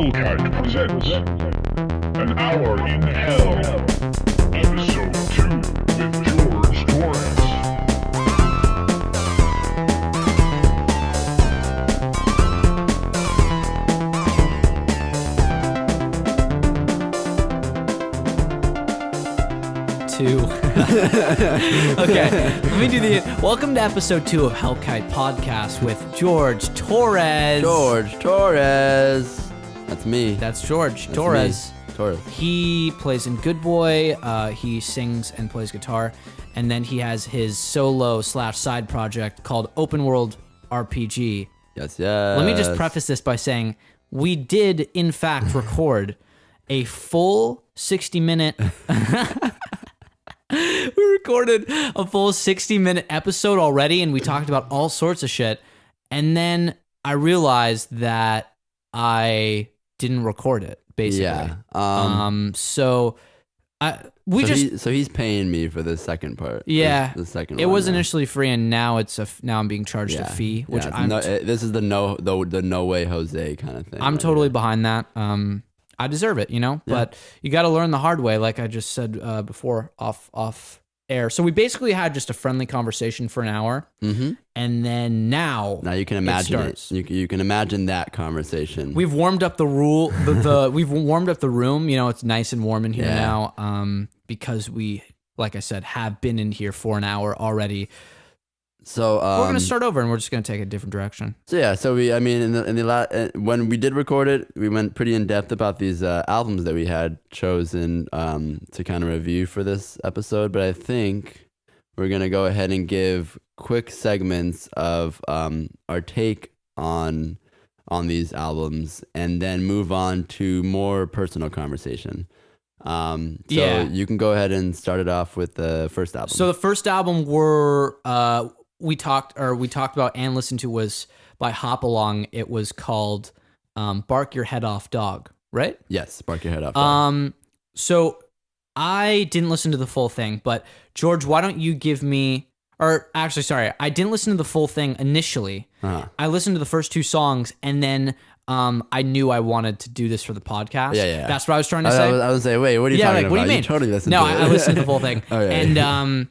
Hell Kite presents An Hour in Hell, Episode 2 with George Torres. Okay, let me do welcome to episode 2 of Hell Kite Podcast with George Torres. George Torres. That's me. That's George That's Torres. me. Torres. He plays in Good Boy. He sings and plays guitar. And then he has his solo/side project called Open World RPG. Yes. Let me just preface this by saying we did, in fact, record a full 60-minute... We recorded a full 60-minute episode already, and we talked about all sorts of shit. And then I realized that I didn't record it, basically. Yeah. So he's paying me for the second part. Yeah. The second. It one was now. initially free, and now now I'm being charged a fee, which this is the no way Jose kind of thing. I'm totally behind that. I deserve it, but you got to learn the hard way, like I just said before off air. So we basically had just a friendly conversation for an hour, and then now you can imagine it. You can imagine that conversation. We've warmed up the we've warmed up the room. It's nice and warm in here now, because we, like I said, have been in here for an hour already. So we're gonna start over, and we're just gonna take a different direction. When we did record it, we went pretty in depth about these albums that we had chosen to kind of review for this episode. But I think we're gonna go ahead and give quick segments of our take on these albums, and then move on to more personal conversation. You can go ahead and start it off with the first album. So the first album we talked about and listened to was by Hop Along. It was called Bark Your Head Off Dog, right? Yes, Bark Your Head Off Dog. So I didn't listen to the full thing, but George, why don't you give me, I didn't listen to the full thing initially. Uh-huh. I listened to the first 2 songs, and then I knew I wanted to do this for the podcast. Yeah. That's what I was trying to say. I was say, wait, what are you talking about? What do you mean? You totally listened to it. No, I listened to the full thing. Okay. And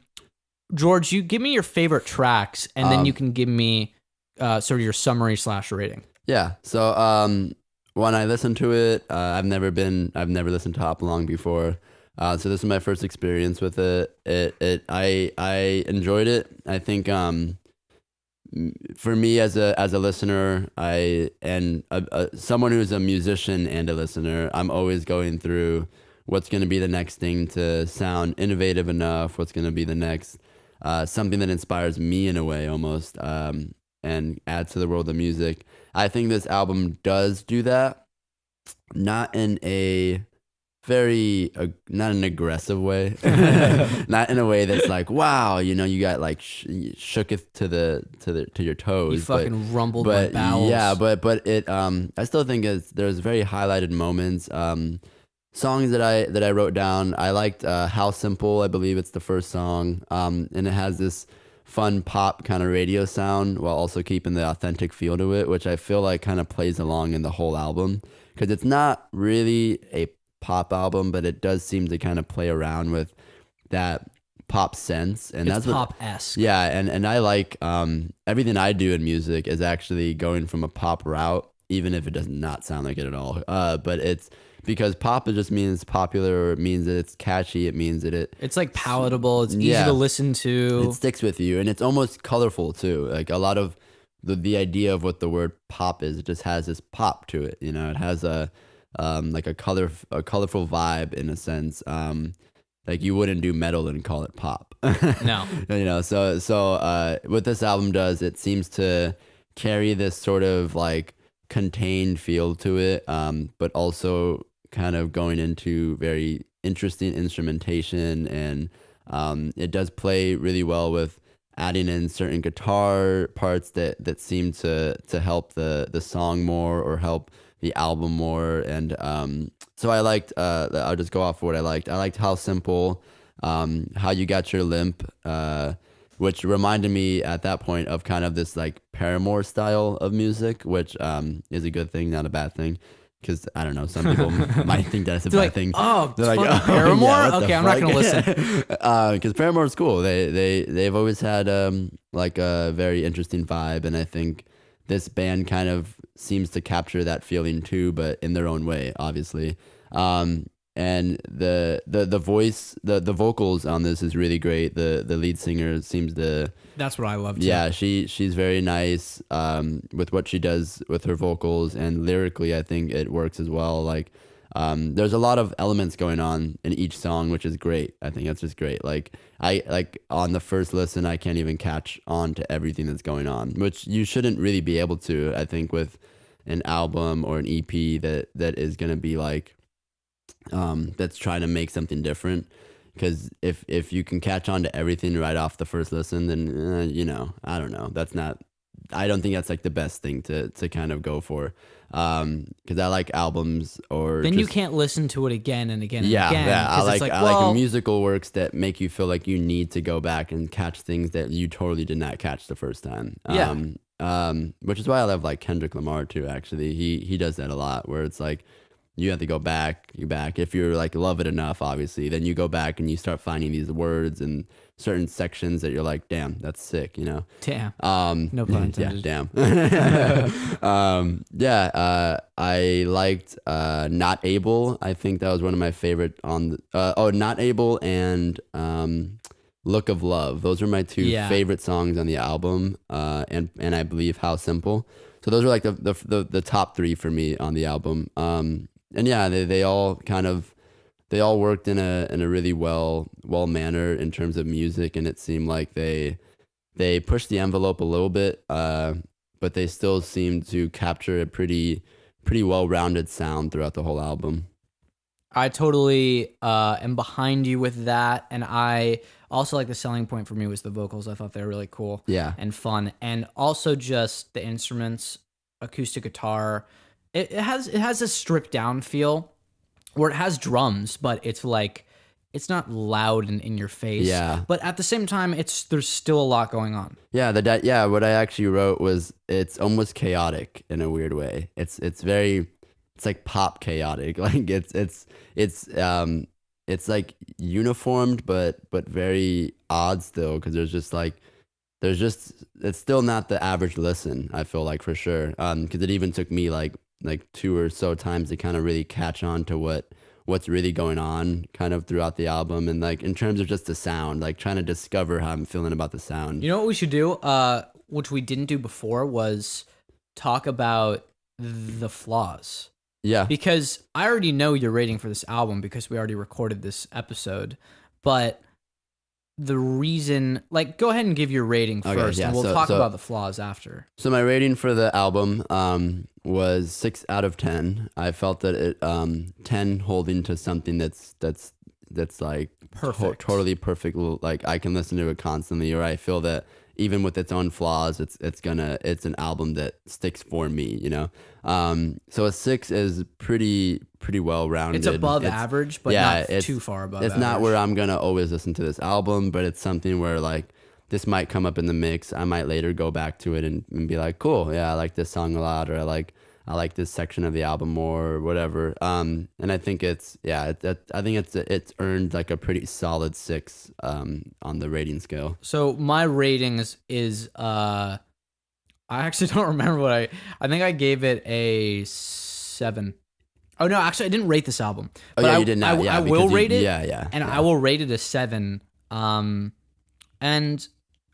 George, you give me your favorite tracks, and then you can give me sort of your summary/rating. Yeah. So when I listened to it, I've never listened to Hop Along before. So this was my first experience with it. I enjoyed it. I think for me as a listener, someone who's a musician and a listener, I'm always going through what's going to be the next thing to sound innovative enough. What's going to be the next something that inspires me in a way almost, and adds to the world of music. I think this album does do that, not in an aggressive way, not in a way that's like, wow, you got like shooketh to your toes. You fucking rumbled my bowels. Yeah, but it I still think there's very highlighted moments. Songs that I wrote down, I liked How Simple, I believe it's the first song, and it has this fun pop kind of radio sound while also keeping the authentic feel to it, which I feel like kind of plays along in the whole album, because it's not really a pop album, but it does seem to kind of play around with that pop sense, and it's that's pop-esque. Yeah, and I like everything I do in music is actually going from a pop route, even if it does not sound like it at all. But it's because pop, it just means popular, or it means that it's catchy, it means that it's like palatable, it's easy to listen to. It sticks with you, and it's almost colorful too. Like a lot of the idea of what the word pop is, it just has this pop to it. It has a like a colorful vibe in a sense. Like you wouldn't do metal and call it pop. No. So what this album does, it seems to carry this sort of like contained feel to it, but also kind of going into very interesting instrumentation, and it does play really well with adding in certain guitar parts that seem to help the song more or help the album more. And so I liked, I'll just go off of what I liked. I liked How Simple, How You Got Your Limp, which reminded me at that point of kind of this like Paramore style of music, which is a good thing, not a bad thing. because I don't know, some people might think that's a bad like, thing. Oh, they're like, oh, Paramore? yeah, Okay, I'm not gonna listen. Because Paramore is cool. They've always had like a very interesting vibe, and I think this band kind of seems to capture that feeling too, but in their own way, obviously. And the voice, the vocals on this is really great. The lead singer seems to. That's what I love too. Yeah, she's very nice with what she does with her vocals, and lyrically, I think it works as well. Like, there's a lot of elements going on in each song, which is great. I think that's just great. Like, on the first listen, I can't even catch on to everything that's going on, which you shouldn't really be able to. I think with an album or an EP that is gonna be like, that's trying to make something different. Because if you can catch on to everything right off the first listen, then I don't know. I don't think that's like the best thing to kind of go for. Because I like albums or then you can't listen to it again and again and yeah, again. Yeah. I like musical works that make you feel like you need to go back and catch things that you totally did not catch the first time. Which is why I love like Kendrick Lamar too. Actually, he does that a lot, where it's like, you have to go back. If you're like love it enough, obviously, then you go back and you start finding these words and certain sections that you're like, damn, that's sick, Damn. No pun intended. Yeah, damn. I liked Not Able. I think that was one of my favorite on Not Able and Look of Love. Those are my two favorite songs on the album. And I believe How Simple. So those are like the top three for me on the album. And yeah, they all worked in a really well manner in terms of music, and it seemed like they pushed the envelope a little bit, but they still seemed to capture a pretty well-rounded sound throughout the whole album. I totally am behind you with that, and I also like the selling point for me was the vocals. I thought they were really cool, and fun, and also just the instruments, acoustic guitar. It has a stripped down feel where it has drums, but it's like it's not loud and in your face. Yeah. But at the same time, there's still a lot going on. Yeah. What I actually wrote was it's almost chaotic in a weird way. It's like pop chaotic. Like it's like uniformed, but very odd still, because it's still not the average listen, I feel like, for sure. Because it even took me like 2 or so times to kind of really catch on to what's really going on kind of throughout the album, and like in terms of just the sound, like trying to discover how I'm feeling about the sound. You know what we should do, which we didn't do before, was talk about the flaws. Yeah. Because I already know your rating for this album because we already recorded this episode, but the reason, like, go ahead and give your rating first, and we'll talk about the flaws after. So my rating for the album was 6 out of 10. I felt that it 10 holding to something that's like perfect, totally perfect. Like I can listen to it constantly, or I feel that even with its own flaws, it's an album that sticks for me, So a 6 is pretty well rounded. It's above average, but not too far above it's average. Not where I'm gonna always listen to this album, but it's something where like this might come up in the mix. I might later go back to it and be like, cool, yeah, I like this song a lot, or I like this section of the album more, or whatever. And I think it's earned like a pretty solid 6 on the rating scale. So my ratings is I actually don't remember what I think I gave it a 7. Oh no, actually I didn't rate this album. Oh yeah, you did not. I will rate it. Yeah. I will rate it a 7. And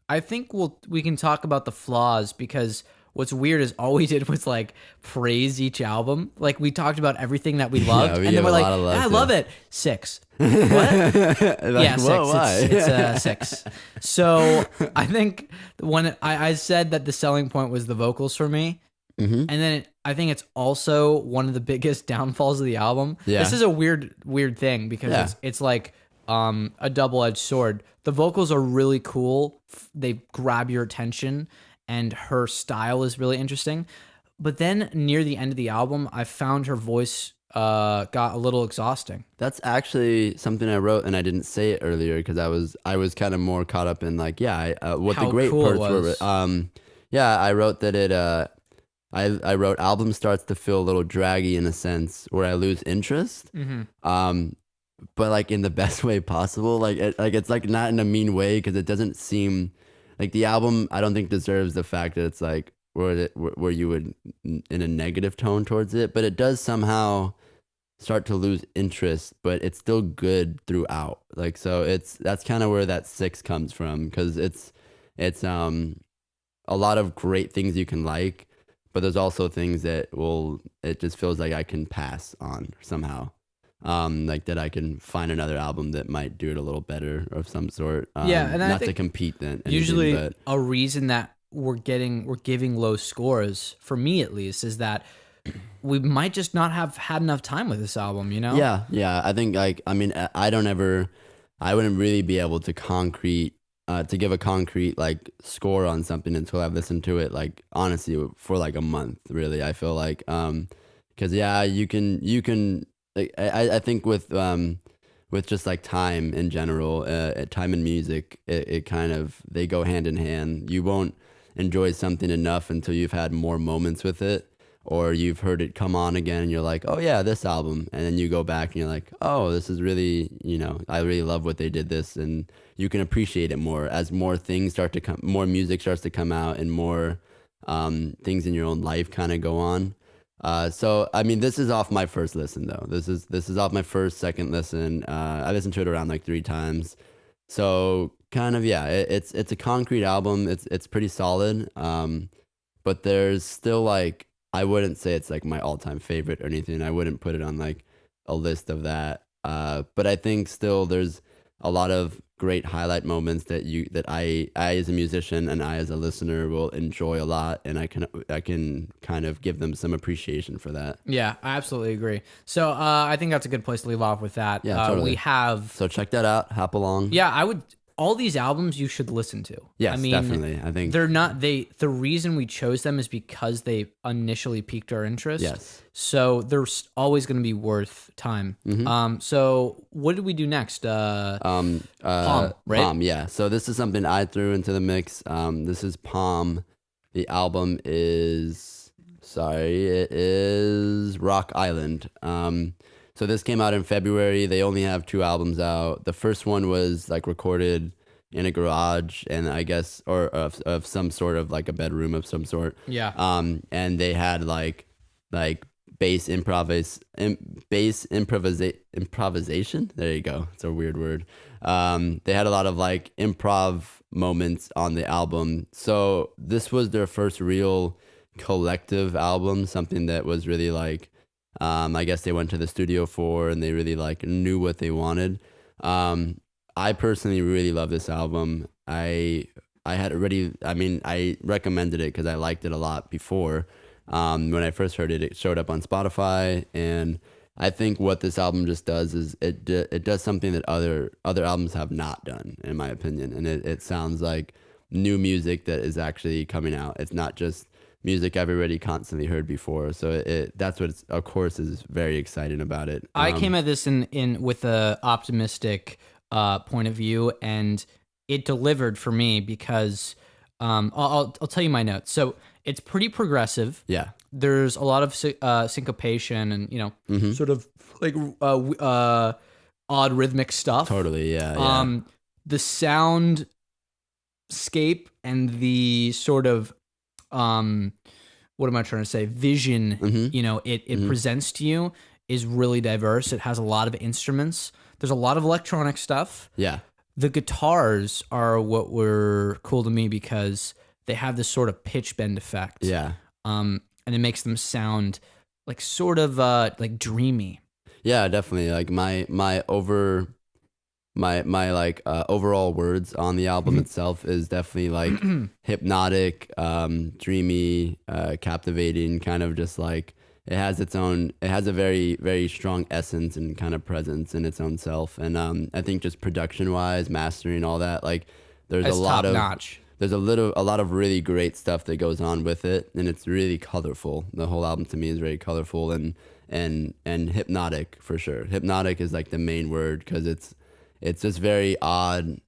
I think we can talk about the flaws, because what's weird is all we did was like praise each album. Like we talked about everything that we loved, and then we're like, I love it. 6. What? Yeah, 6. Why? It's 6. So I think when I said that the selling point was the vocals for me, and then I think it's also one of the biggest downfalls of the album. Yeah. This is a weird thing, because it's like a double-edged sword. The vocals are really cool. They grab your attention, and her style is really interesting. But then near the end of the album, I found her voice got a little exhausting. That's actually something I wrote, and I didn't say it earlier because I was kind of more caught up in like, what how the great cool parts were. I wrote that I wrote album starts to feel a little draggy in a sense where I lose interest. But like in the best way possible. Like it's like not in a mean way because it doesn't seem like the album I don't think deserves the fact that it's like where you would in a negative tone towards it, but it does somehow start to lose interest, but it's still good throughout. Like so that's kind of where that 6 comes from because it's a lot of great things you can like, but there's also things that it just feels like I can pass on somehow. Like that I can find another album that might do it a little better of some sort. Yeah, and not to compete then. Usually but a reason that we're giving low scores, for me at least, is that we might just not have had enough time with this album, you know? Yeah. I think like, I mean, I wouldn't really be able to give a concrete like score on something until I've listened to it like honestly for like a month. Really, I feel like because you can like I think with just like time in general, time and music, it kind of they go hand in hand. You won't enjoy something enough until you've had more moments with it, or you've heard it come on again and you're like, oh yeah, this album, and then you go back and you're like, oh, this is really, I really love what they did this, and you can appreciate it more as more things start to come, more music starts to come out, and more things in your own life kind of go on. So I mean, this is off my first listen though. This is off my second listen. I listened to it around like 3 times. So kind of it's a concrete album. It's pretty solid. But there's still like I wouldn't say it's like my all-time favorite or anything. I wouldn't put it on like a list of that. But I think still there's a lot of great highlight moments that I as a musician and I as a listener will enjoy a lot, and I can kind of give them some appreciation for that. Yeah, I absolutely agree. So I think that's a good place to leave off with that. Yeah, totally. So check that out. Hop along. Yeah, I would. All these albums you should listen to. Yes, I mean, definitely. I think they're not. The reason we chose them is because they initially piqued our interest. Yes. So they're always going to be worth time. Mm-hmm. So what did we do next? Palm, right? Palm, yeah. So this is something I threw into the mix. This is Palm. The album is it is Rock Island. So this came out in February. They only have 2 albums out. The first one was like recorded in a garage, and I guess or of some sort of like a bedroom of some sort. Yeah. And they had like bass improvisation. There you go. It's a weird word. They had a lot of like improv moments on the album. So this was their first real collective album, something that was really like I guess they went to the studio for, and they really like knew what they wanted. I personally really love this album. I recommended it because I liked it a lot before. When I first heard it, it showed up on Spotify, and I think what this album just does is it does something that other albums have not done, in my opinion, and it sounds like new music that is actually coming out. It's not just music I've already constantly heard before, so that's what of course is very exciting about it. I came at this in with a optimistic point of view, and it delivered for me because I'll tell you my notes. So it's pretty progressive. Yeah, there's a lot of syncopation and mm-hmm. sort of like odd rhythmic stuff. Totally, yeah. The soundscape and the sort of what am I trying to say? Vision, mm-hmm. It mm-hmm. presents to you is really diverse. It has a lot of instruments. There's a lot of electronic stuff. Yeah. The guitars are what were cool to me because they have this sort of pitch bend effect. Yeah. And it makes them sound like sort of like dreamy. Yeah, definitely. Like my overall words on the album itself is definitely like hypnotic, dreamy, captivating, kind of just like it has a very, very strong essence and kind of presence in its own self. And I think just production wise, mastering, all that, like there's a lot of really great stuff that goes on with it, and it's really colorful. The whole album to me is very colorful and hypnotic for sure. Hypnotic is like the main word because it's just very odd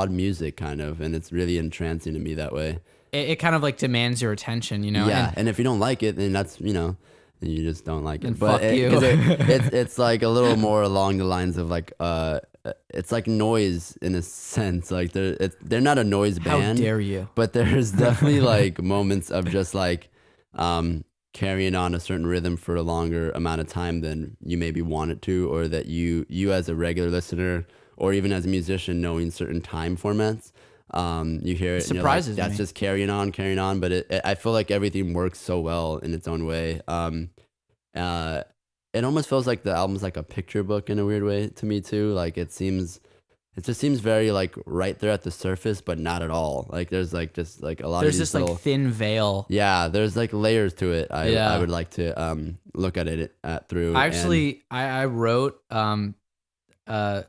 music kind of, and it's really entrancing to me that way. it kind of like demands your attention, you know? Yeah, and if you don't like it, then that's, then you just don't like it. Then But fuck you. it's like a little more along the lines of like it's like noise in a sense. Like they're not a noise How band. dare you? But there's definitely like moments of just like carrying on a certain rhythm for a longer amount of time than you maybe want it to, or that you as a regular listener or even as a musician knowing certain time formats, you hear it and you're like, that's just carrying on. But I feel like everything works so well in its own way. It almost feels like the album's like a picture book in a weird way to me too. Like it just seems very like right there at the surface, but not at all. Like there's like just like a lot There's of these this like thin veil. yeah, there's like layers to it. I would like to look at it through. I wrote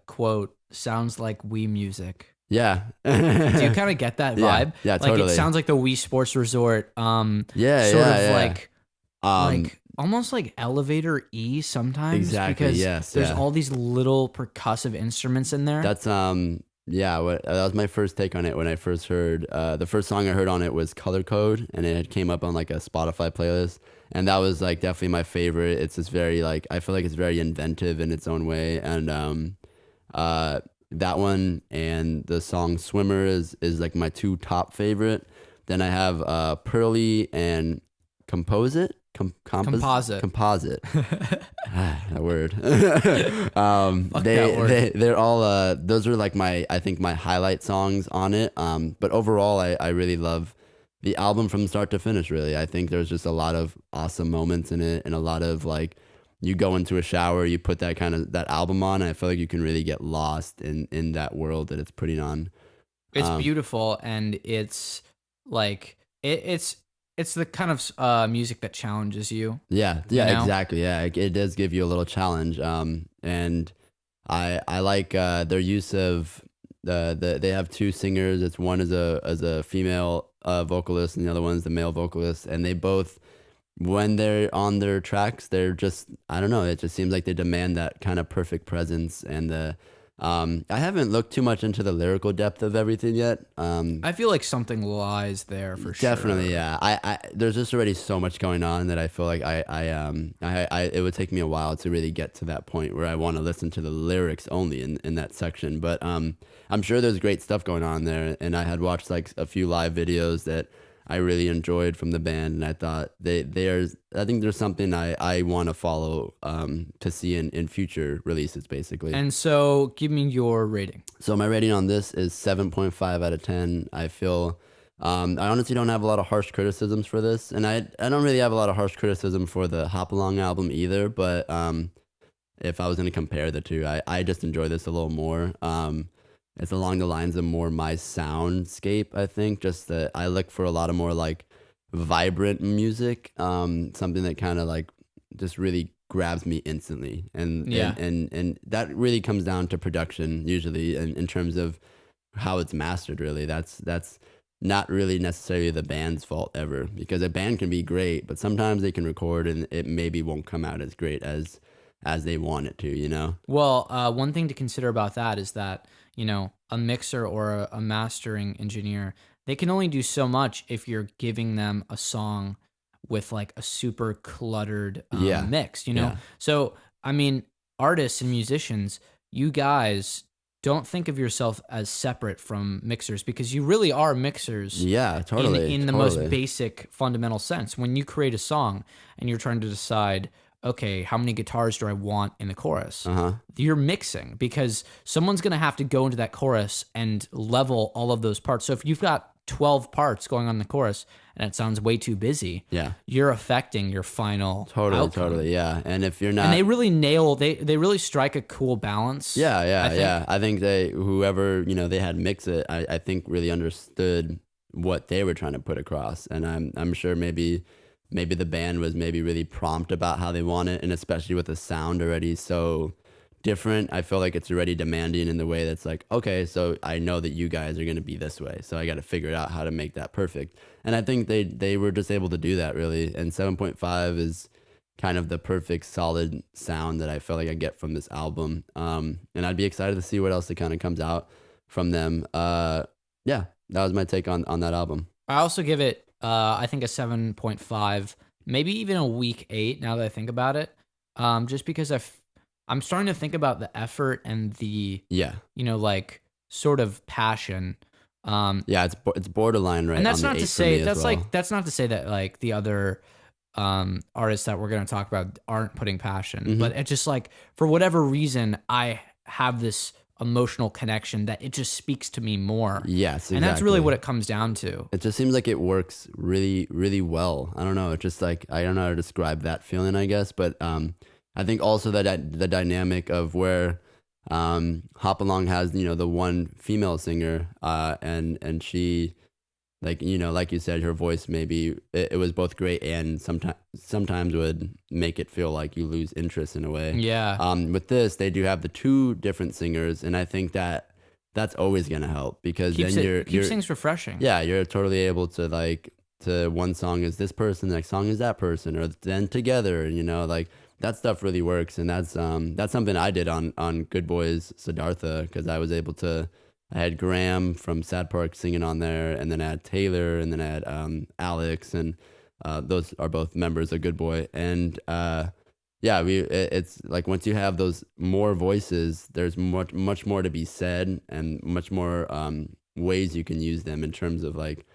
quote, sounds like Wii music. Yeah. Do you kind of get that vibe? Yeah, like totally. It sounds like the Wii Sports Resort. Like almost like elevator E sometimes. Exactly. Because yes. there's all these little percussive instruments in there. That's that was my first take on it when I first heard the first song I heard on it was Color Code, and it came up on like a Spotify playlist, and that was like definitely my favorite. It's just very like, I feel like it's very inventive in its own way, and that one and the song Swimmer is like my two top favorite. Then I have Pearly and Composite. Composite. That word. That word. They're all those are like I think my highlight songs on it. But overall I really love the album from start to finish, really. I think there's just a lot of awesome moments in it, and a lot of like, you go into a shower, you put that album on, and I feel like you can really get lost in that world that it's putting on. It's beautiful, and it's like it's the kind of music that challenges you. Yeah, you know? exactly. Yeah, it does give you a little challenge. And I like their use of they have two singers. It's one as a female vocalist, and the other one's the male vocalist, and they both, when they're on their tracks, they're just, I don't know, it just seems like they demand that kind of perfect presence. And I haven't looked too much into the lyrical depth of everything yet. I feel like something lies there for sure. Definitely, yeah. I there's just already so much going on that I feel like it would take me a while to really get to that point where I want to listen to the lyrics only in that section. But I'm sure there's great stuff going on there, and I had watched like a few live videos that I really enjoyed from the band, and I thought I think there's something I want to follow to see in future releases, basically. And so give me your rating. So my rating on this is 7.5 out of 10. I feel I honestly don't have a lot of harsh criticisms for this, and I don't really have a lot of harsh criticism for the Hop Along album either, but if I was going to compare the two, I just enjoy this a little more. It's along the lines of more my soundscape, I think. Just that I look for a lot of more like vibrant music, something that kind of like just really grabs me instantly. And that really comes down to production usually, in terms of how it's mastered, really. That's not really necessarily the band's fault ever, because a band can be great, but sometimes they can record and it maybe won't come out as great as they want it to, you know? Well, one thing to consider about that is that, a mixer or a mastering engineer, they can only do so much if you're giving them a song with like a super cluttered mix, Yeah. So, I mean, artists and musicians, you guys don't think of yourself as separate from mixers, because you really are mixers. Yeah, totally. In the most basic fundamental sense. When you create a song and you're trying to decide, okay, how many guitars do I want in the chorus? You're mixing, because someone's going to have to go into that chorus and level all of those parts. So if you've got 12 parts going on in the chorus and it sounds way too busy, you're affecting your final outcome. Totally, yeah. And if you're not... And they really they really strike a cool balance. Yeah. I think whoever, they had mix it, I think really understood what they were trying to put across. And I'm sure maybe the band was maybe really prompt about how they want it, and especially with the sound already so different, I feel like it's already demanding in the way that's like, okay, so I know that you guys are going to be this way, so I got to figure out how to make that perfect. And I think they were just able to do that, really. And 7.5 is kind of the perfect solid sound that I feel like I get from this album. And I'd be excited to see what else that kind of comes out from them. That was my take on that album. I also give it, I think a 7.5, maybe even a weak 8. Now that I think about it, just because I'm starting to think about the effort and the like sort of passion. It's borderline right. And that's on not the to 8 for say me as that's well. like that's not to say that like the other artists that we're going to talk about aren't putting passion, but it just like for whatever reason I have this emotional connection that it just speaks to me more. Yes, exactly. And that's really what it comes down to. It just seems like it works really, really well. I don't know. It's just like, I don't know how to describe that feeling, I guess. But I think also that the dynamic of where Hop Along has, the one female singer and she, like, like you said, her voice maybe it was both great and sometimes would make it feel like you lose interest in a way. Yeah. With this, they do have the two different singers, and I think that's always gonna help because Keeps you're things refreshing. yeah, you're totally able to like to one song is this person, the next song is that person, or then together, like that stuff really works, and that's something I did on Good Boys Siddhartha because I was able to. I had Graham from Sad Park singing on there, and then I had Taylor, and then I had Alex, and those are both members of Good Boy. And it's like once you have those more voices, there's much more to be said, and much more ways you can use them in terms of like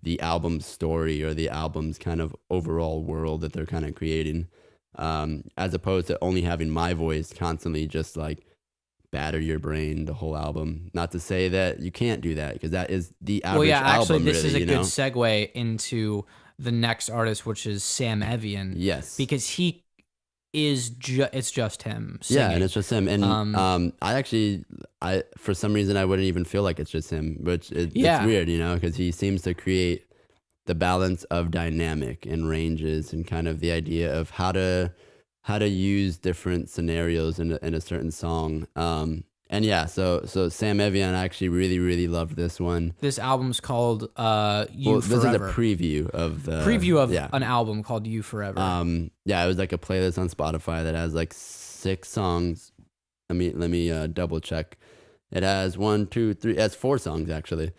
the album's story or the album's kind of overall world that they're kind of creating, as opposed to only having my voice constantly just like batter your brain the whole album. Not to say that you can't do that because that is the average actually, album. this really, is a good segue into the next artist, which is Sam Evian. Yes, because he is it's just him singing. Yeah, and it's just him. And I for some reason I wouldn't even feel like it's just him, which it's weird, because he seems to create the balance of dynamic and ranges and kind of the idea of how to use different scenarios in a certain song. So Sam Evian, I actually really, really loved this one. This album's called You Forever. This is a preview of an album called You Forever. It was like a playlist on Spotify that has like 6 songs. Let me double check. It has 1, 2, 3. It has 4 songs actually.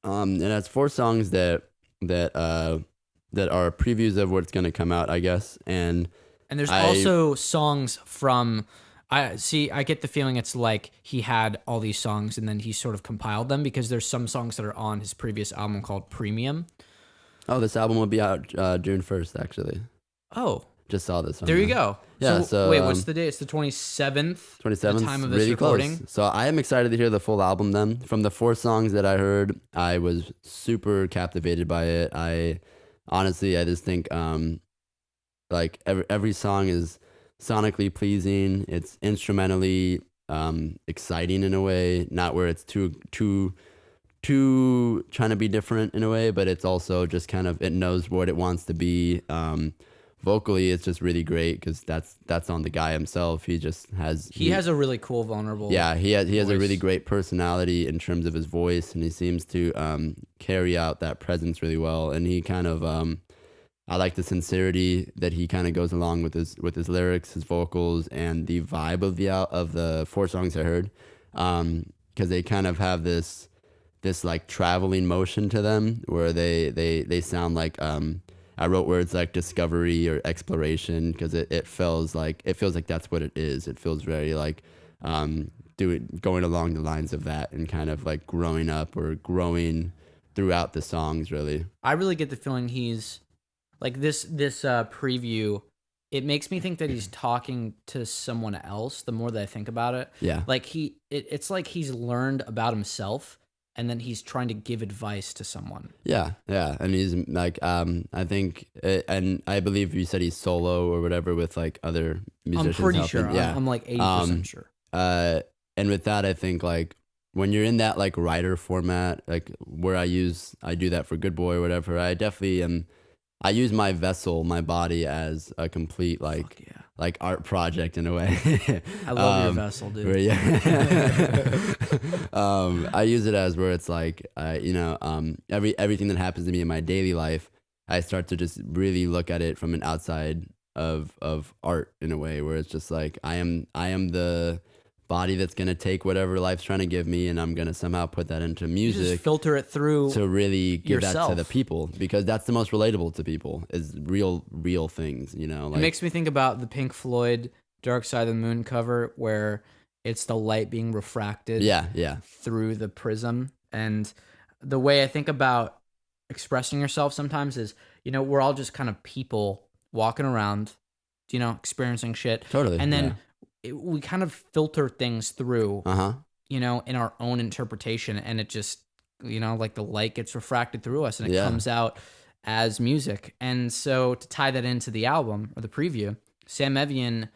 It has 4 songs that are previews of what's going to come out, I guess, and there's also songs from. I get the feeling it's like he had all these songs and then he sort of compiled them because there's some songs that are on his previous album called Premium. Oh, this album will be out June 1st, actually. Oh. Just saw this. There you go. Yeah. So wait, what's the date? It's the 27th. 27th. The time of this really recording. Close. So I am excited to hear the full album then. From the 4 songs that I heard, I was super captivated by it. I just think like every song is sonically pleasing. It's instrumentally exciting in a way, not where it's too trying to be different in a way, but it's also just kind of, it knows what it wants to be. Vocally, it's just really great because that's on the guy himself. He has a really cool vulnerable. Yeah, he has a really great personality in terms of his voice, and he seems to carry out that presence really well. And he kind of I like the sincerity that he kind of goes along with his lyrics, his vocals, and the vibe of the 4 songs I heard, because they kind of have this like traveling motion to them where they sound like I wrote words like discovery or exploration because it feels like that's what it is. It feels very like going along the lines of that and kind of like growing up or growing throughout the songs. Really, I really get the feeling he's like this preview. It makes me think that he's talking to someone else. The more that I think about it, yeah, like it's like he's learned about himself. And then he's trying to give advice to someone. Yeah. And he's like, I think, and I believe you said he's solo or whatever with like other musicians. I'm pretty sure. Yeah. I'm like 80% sure. And with that, I think like when you're in that like writer format, like where I do that for Good Boy or whatever, I definitely I use my vessel, my body as a complete like art project in a way. I love your vessel, dude. I use it as where it's like, everything that happens to me in my daily life, I start to just really look at it from an outside of art in a way where it's just like I am the body that's going to take whatever life's trying to give me, and I'm going to somehow put that into You music. just filter it through to really give yourself. that to the people, because that's the most relatable to people is real things, you know. Like, it makes me think about the Pink Floyd Dark Side of the Moon cover where it's the light being refracted through the prism. And the way I think about expressing yourself sometimes is, you know, we're all just kind of people walking around, you know, experiencing shit. Totally. And then we kind of filter things through, you know, in our own interpretation. And it just, you know, like the light gets refracted through us and it comes out as music. And so to tie that into the album or the preview, Sam Evian,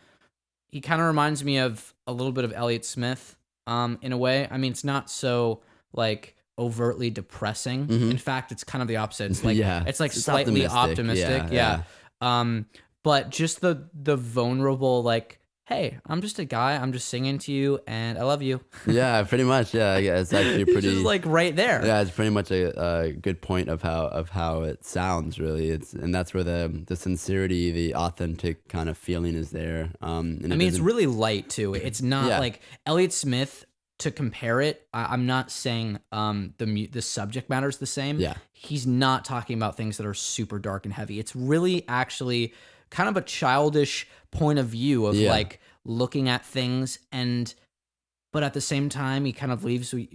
he kind of reminds me of a little bit of Elliott Smith in a way. I mean, it's not so like overtly depressing. In fact, it's kind of the opposite. It's like it's slightly optimistic. But just the vulnerable, like, hey, I'm just a guy. I'm just singing to you, and I love you. Yeah, pretty much. Yeah, it's actually pretty. Just like right there. Yeah, it's pretty much a good point of how it sounds. Really, and that's where the sincerity, the authentic kind of feeling is there. And I mean, it's really light too. It's not like Elliott Smith. To compare it, I'm not saying the subject matter is the same. Yeah, he's not talking about things that are super dark and heavy. It's really actually kind of a childish point of view of like looking at things, but at the same time, he kind of leaves you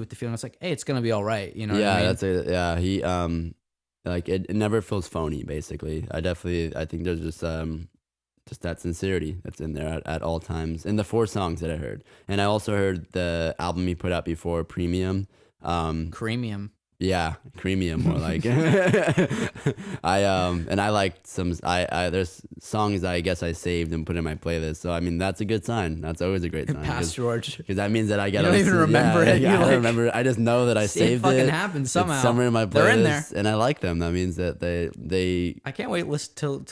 with the feeling it's like, hey, it's gonna be all right. You know? What I mean? That's it. Yeah, he like it never feels phony. Basically, I think there's just that sincerity that's in there at all times in the 4 songs that I heard. And I also heard the album he put out before, Premium. Creamium. Yeah, Creamium, more like. I liked some. There's songs I guess I saved and put in my playlist. So I mean, that's a good sign. That's always a great sign. Pass George, because that means that I got. You don't even remember it. Yeah, I don't remember. I just know that I saved it. It fucking happened somehow. It's somewhere in my playlist. They're in there, and I like them. That means that they. I can't wait to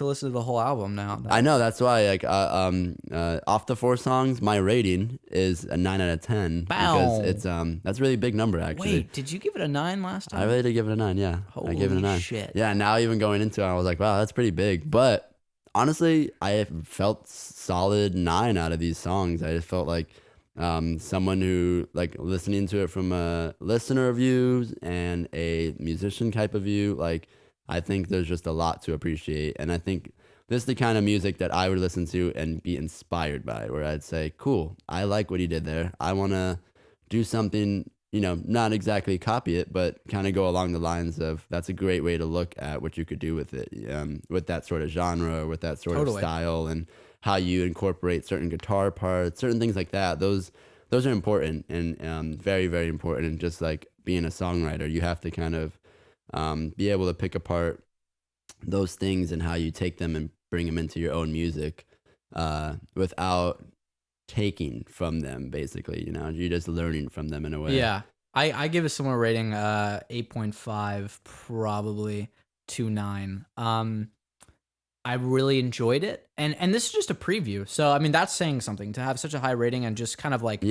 listen to the whole album now. I know, that's why. Like off the 4 songs, my rating is a 9 out of 10. Bow. Because it's that's a really big number actually. Wait, did you give it a 9 last time? I really did give it a 9, yeah. Holy I gave it a 9. shit. Yeah, now even going into it, I was like, wow, that's pretty big. But honestly, I felt solid 9 out of these songs. I just felt like someone who, like, listening to it from a listener view and a musician type of view, like, I think there's just a lot to appreciate. And I think this is the kind of music that I would listen to and be inspired by, where I'd say, cool, I like what he did there. I want to do something, you know, not exactly copy it, but kind of go along the lines of, that's a great way to look at what you could do with it, with that sort of genre, with that sort of style, and how you incorporate certain guitar parts, certain things like that. Those are important and very, very important. And just like being a songwriter, you have to kind of be able to pick apart those things and how you take them and bring them into your own music without taking from them, basically. You know, you're just learning from them in a way. Yeah, I give a similar rating, 8.5, probably to 9. I really enjoyed it, and this is just a preview, so I mean that's saying something to have such a high rating and just kind of like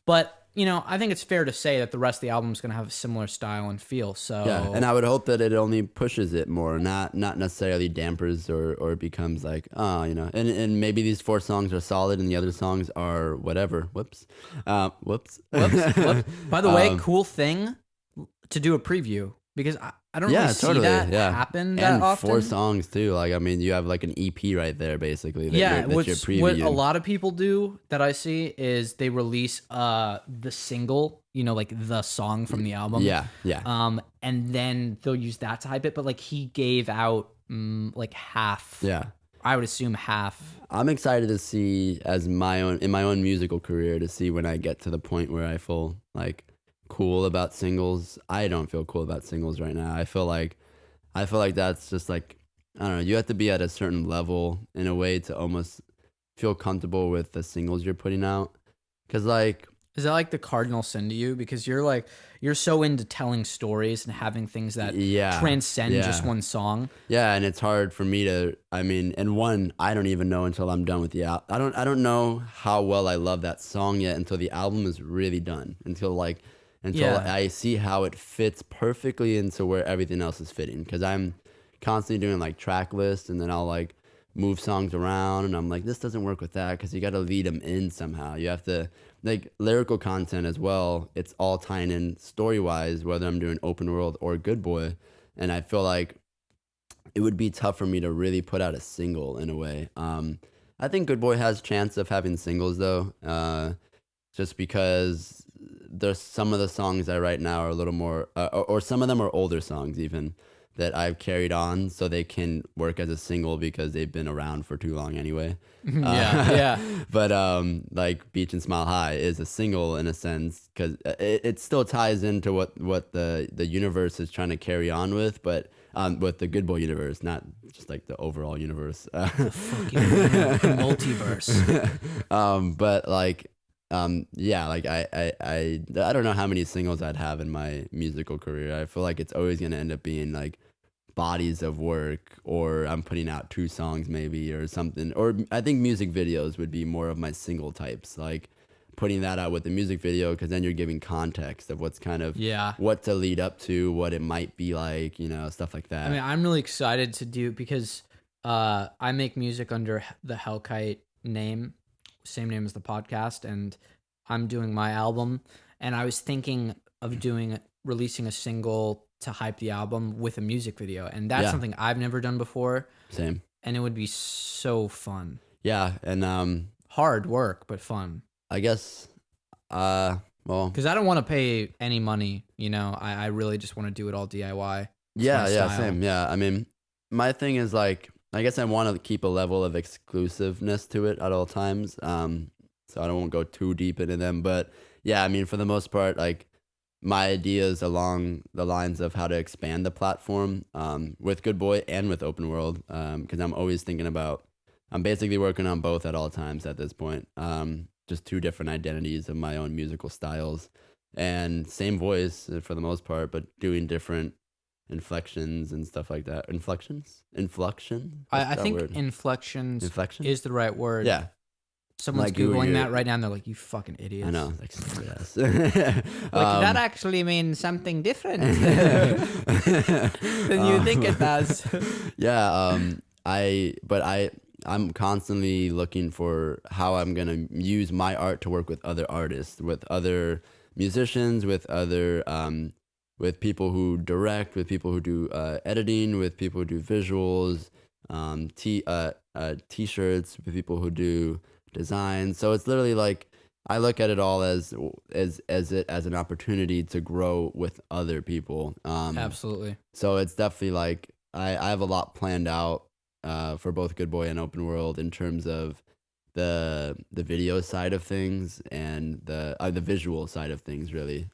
But you know, I think it's fair to say that the rest of the album is going to have a similar style and feel. So yeah, and I would hope that it only pushes it more, not necessarily dampers or becomes like, oh, you know, and maybe these 4 songs are solid and the other songs are whatever. Whoops. By the way, cool thing to do a preview, because I don't really see that happen that and often. 4 songs too. Like, I mean, you have like an EP right there, basically. That you're what previewing. a lot of people do that I see is they release the single, you know, like the song from the album. Yeah. And then they'll use that to hype it. But like he gave out like half. Yeah. I would assume half. I'm excited to see in my own musical career, to see when I get to the point where I feel like cool about singles. I don't feel cool about singles right now. I feel like that's just like, I don't know, you have to be at a certain level in a way to almost feel comfortable with the singles you're putting out. Cause like, is that like the cardinal sin to you? Because you're so into telling stories and having things that transcend just one song. Yeah, and it's hard for me to, I mean, and one, I don't even know until I'm done with the album. I don't know how well I love that song yet until the album is really done. Until I see how it fits perfectly into where everything else is fitting. Because I'm constantly doing like track lists, and then I'll like move songs around, and I'm like, this doesn't work with that because you got to lead them in somehow. You have to, like, lyrical content as well. It's all tying in story wise, whether I'm doing open world or Good Boy. And I feel like it would be tough for me to really put out a single in a way. I think Good Boy has chance of having singles though, just because there's some of the songs I write now are a little more, or some of them are older songs even, that I've carried on so they can work as a single because they've been around for too long anyway. Yeah. But like Beach and Smile High is a single in a sense because it still ties into what the universe is trying to carry on with, but with the Good Boy universe, not just like the overall universe. Fucking multiverse. But like, yeah, like I don't know how many singles I'd have in my musical career. I feel like it's always gonna end up being like bodies of work, or I'm putting out 2 songs maybe or something. Or I think music videos would be more of my single types, like putting that out with the music video, because then you're giving context of what's kind of what to lead up to, what it might be like, you know, stuff like that. I mean, I'm really excited to do, because I make music under the Hell Kite name, same name as the podcast, and I'm doing my album, and I was thinking of releasing a single to hype the album with a music video, and that's something I've never done before. Same. And it would be so fun. Yeah, and hard work, but fun. I guess, well, because I don't want to pay any money, you know. I really just want to do it all DIY. Yeah, same. Yeah, I mean, my thing is like, I guess I want to keep a level of exclusiveness to it at all times. So I won't go too deep into them, but yeah, I mean, for the most part, like my ideas along the lines of how to expand the platform, with Good Boy and with Open World, because I'm always thinking about, I'm basically working on both at all times at this point. Just 2 different identities of my own musical styles, and same voice for the most part, but doing different inflections and stuff like that. Inflection? I think inflection is the right word. Yeah. Someone's like Googling that right now, and they're like, you fucking idiots. I know. Like, yes. That actually means something different than you think it does. Yeah. I'm constantly looking for how I'm going to use my art to work with other artists, with other musicians, with other, with people who direct, with people who do editing, with people who do visuals, t-shirts, with people who do design. So it's literally like, I look at it all as an opportunity to grow with other people. Absolutely. So it's definitely like, I have a lot planned out for both Good Boy and Open World in terms of the video side of things and the visual side of things, really.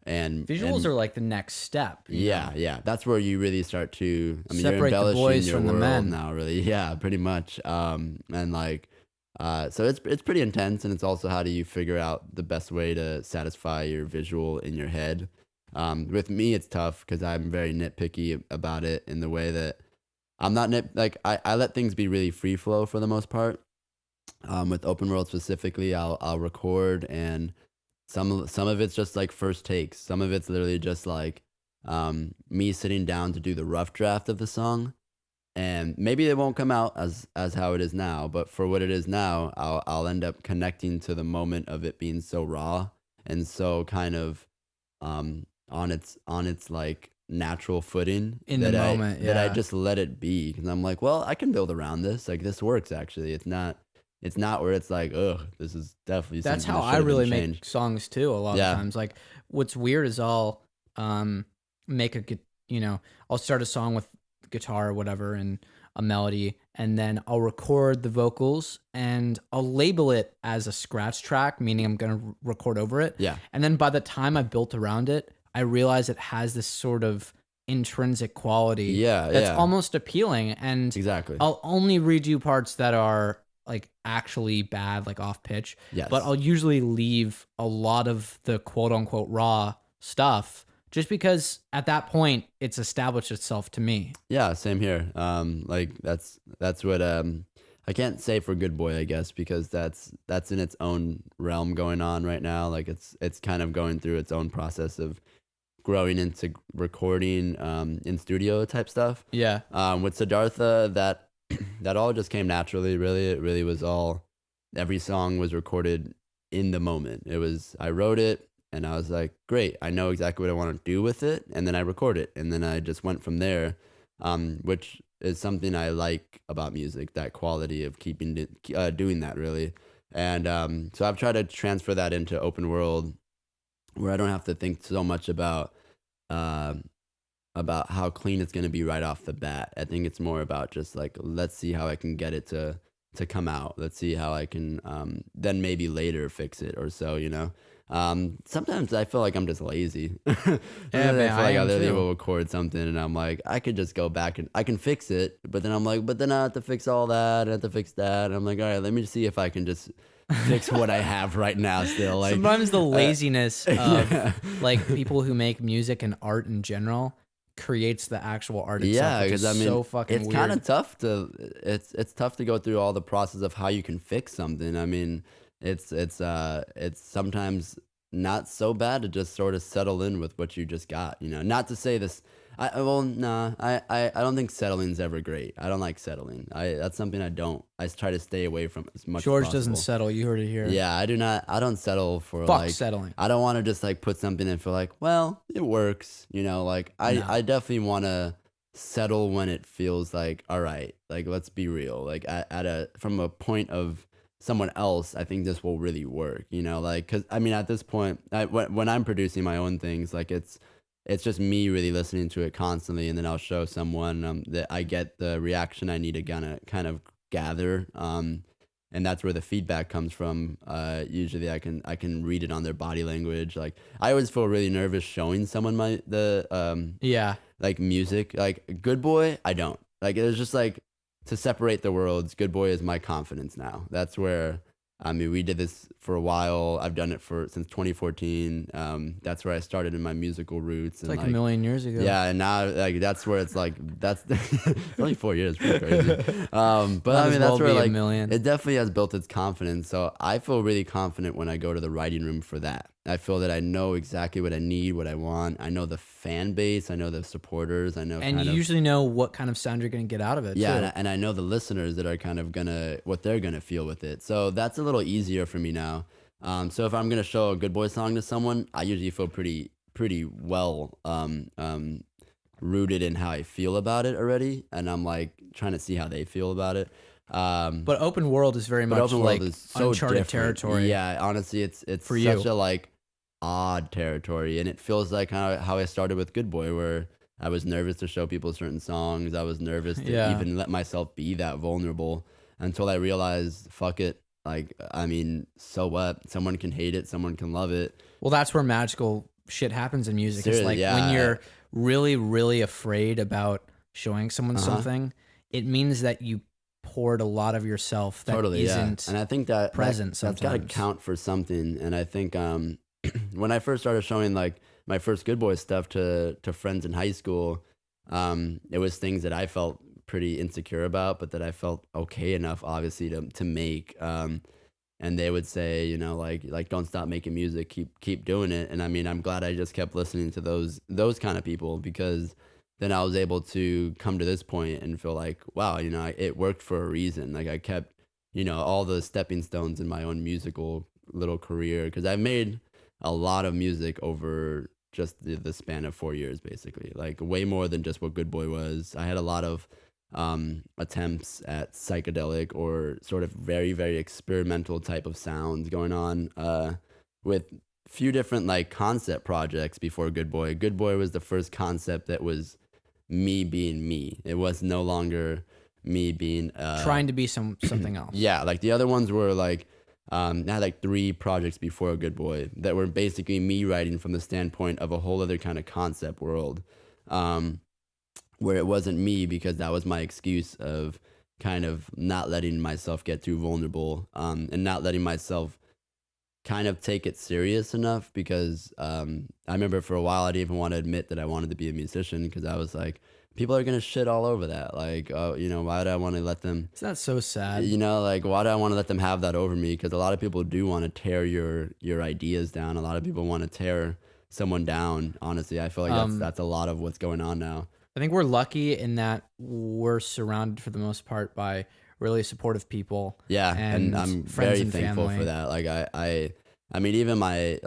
And visuals are like the next step. Yeah. That's where you really start to, I mean, separate you're embellishing the boys your from world the men now, really. Yeah, pretty much. And like, so it's pretty intense, and it's also how do you figure out the best way to satisfy your visual in your head. With me, it's tough because I'm very nitpicky about it in the way that I'm not I let things be really free flow for the most part. With Open World specifically, I'll record, and some of it's just like first takes. Some of it's literally just like me sitting down to do the rough draft of the song, and maybe it won't come out as how it is now, but for what it is now, I'll end up connecting to the moment of it being so raw and so kind of on its like natural footing in the moment, that I just let it be, because I'm like, well, I can build around this. Like, this works actually. It's not where it's like, ugh, this is definitely that's how I really make songs too. A lot of times, like, what's weird is I'll I'll start a song with guitar or whatever and a melody, and then I'll record the vocals and I'll label it as a scratch track, meaning I'm gonna record over it. Yeah. And then by the time I built around it, I realize it has this sort of intrinsic quality that's almost appealing, and exactly, I'll only redo parts that are like actually bad, like off pitch. Yes. But I'll usually leave a lot of the quote unquote raw stuff just because at that point it's established itself to me. Yeah, same here. Like that's what I can't say for Good Boy, I guess, because that's in its own realm going on right now. Like it's kind of going through its own process of growing into recording in studio type stuff. Yeah. With Siddhartha, that that all just came naturally. Really, it really was all. Every song was recorded in the moment. I wrote it and I was like, great, I know exactly what I want to do with it, and then I record it, and then I just went from there, which is something I like about music, that quality of doing that really. And so I've tried to transfer that into open world, where I don't have to think so much about how clean it's going to be right off the bat. I think it's more about just like, let's see how I can get it to come out. Let's see how I can then maybe later fix it or so, you know. Sometimes I feel like I'm just lazy. Yeah, man, I feel like I literally too. will record something and I'm like, I could just go back and I can fix it, but then I'm like, but then I have to fix all that, I have to fix that, and I'm like, all right, let me see if I can just fix what I have right now still. Like Sometimes the laziness of yeah. like people who make music and art in general creates the actual art itself. Yeah, because I mean, so fucking it's weird. kind of tough to it's tough to go through all the process of how you can fix something. I mean, it's sometimes not so bad to just sort of settle in with what you just got. You know, not to say this. I don't think settling's ever great. I don't like settling. That's something I try to stay away from as much. George as possible. doesn't settle. You heard it here. Yeah, I do not. I don't settle for Fuck like settling. I don't want to just like put something in for like, well, it works. You know, like I definitely want to settle when it feels like, all right, like let's be real. Like from a point of someone else, I think this will really work. You know, like because I mean at this point, when I'm producing my own things, like it's just me really listening to it constantly, and then I'll show someone that I get the reaction I need to kind of gather. And that's where the feedback comes from. Usually I can read it on their body language. Like I always feel really nervous showing someone like music. Like Good Boy, I don't. Like it was just like to separate the worlds. Good Boy is my confidence now. That's where I mean, we did this for a while. I've done it since 2014. That's where I started in my musical roots. It's like a million years ago. Yeah, and now like that's where it's like that's only 4 years. Pretty crazy. But I mean, that's where like it definitely has built its confidence. So I feel really confident when I go to the writing room for that. I feel that I know exactly what I need, what I want. I know the fan base. I know the supporters. I know, and you usually know what kind of sound you're going to get out of it. Yeah, too. and I know the listeners that are kind of what they're gonna feel with it. So that's a little easier for me now. So if I'm gonna show a Good Boy song to someone, I usually feel pretty well rooted in how I feel about it already, and I'm like trying to see how they feel about it. But open world is very much like so uncharted different. Territory. Yeah, honestly, it's for such you. a like odd territory, and it feels like how I started with Good Boy, where I was nervous to show people certain songs. I was nervous to even let myself be that vulnerable until I realized, fuck it. Like, I mean, so what? Someone can hate it. Someone can love it. Well, that's where magical shit happens in music. Seriously, it's like when you're really, really afraid about showing someone something, it means that you poured a lot lot of yourself that isn't and I think that present that's got to count for something. And I think when I first started showing like my first Good Boy stuff to friends in high school, it was things that I felt pretty insecure about, but that I felt okay enough, obviously, to make. And they would say, you know, like don't stop making music, keep doing it. And I mean, I'm glad I just kept listening to those kind of people, because then I was able to come to this point and feel like, wow, you know, it worked for a reason. Like I kept, you know, all the stepping stones in my own musical little career, because I've made a lot of music over just the span of 4 years, basically, like way more than just what Good Boy was. I had a lot of attempts at psychedelic or sort of very, very experimental type of sounds going on with few different like concept projects before Good Boy. Good Boy was the first concept that was me being me. It was no longer me being trying to be something else. Yeah, like the other ones were like I had like 3 projects before Good Boy that were basically me writing from the standpoint of a whole other kind of concept world, where it wasn't me, because that was my excuse of kind of not letting myself get too vulnerable, and not letting myself kind of take it serious enough, because I remember for a while I didn't even want to admit that I wanted to be a musician, because I was like, people are gonna shit all over that. Like, you know, why do I want to let them? It's not so sad. You know, like, why do I want to let them have that over me? Because a lot of people do want to tear your ideas down. A lot of people want to tear someone down. Honestly, I feel like that's a lot of what's going on now. I think we're lucky in that we're surrounded for the most part by really supportive people. Yeah, and I'm very and thankful family. for that. Like I mean, even I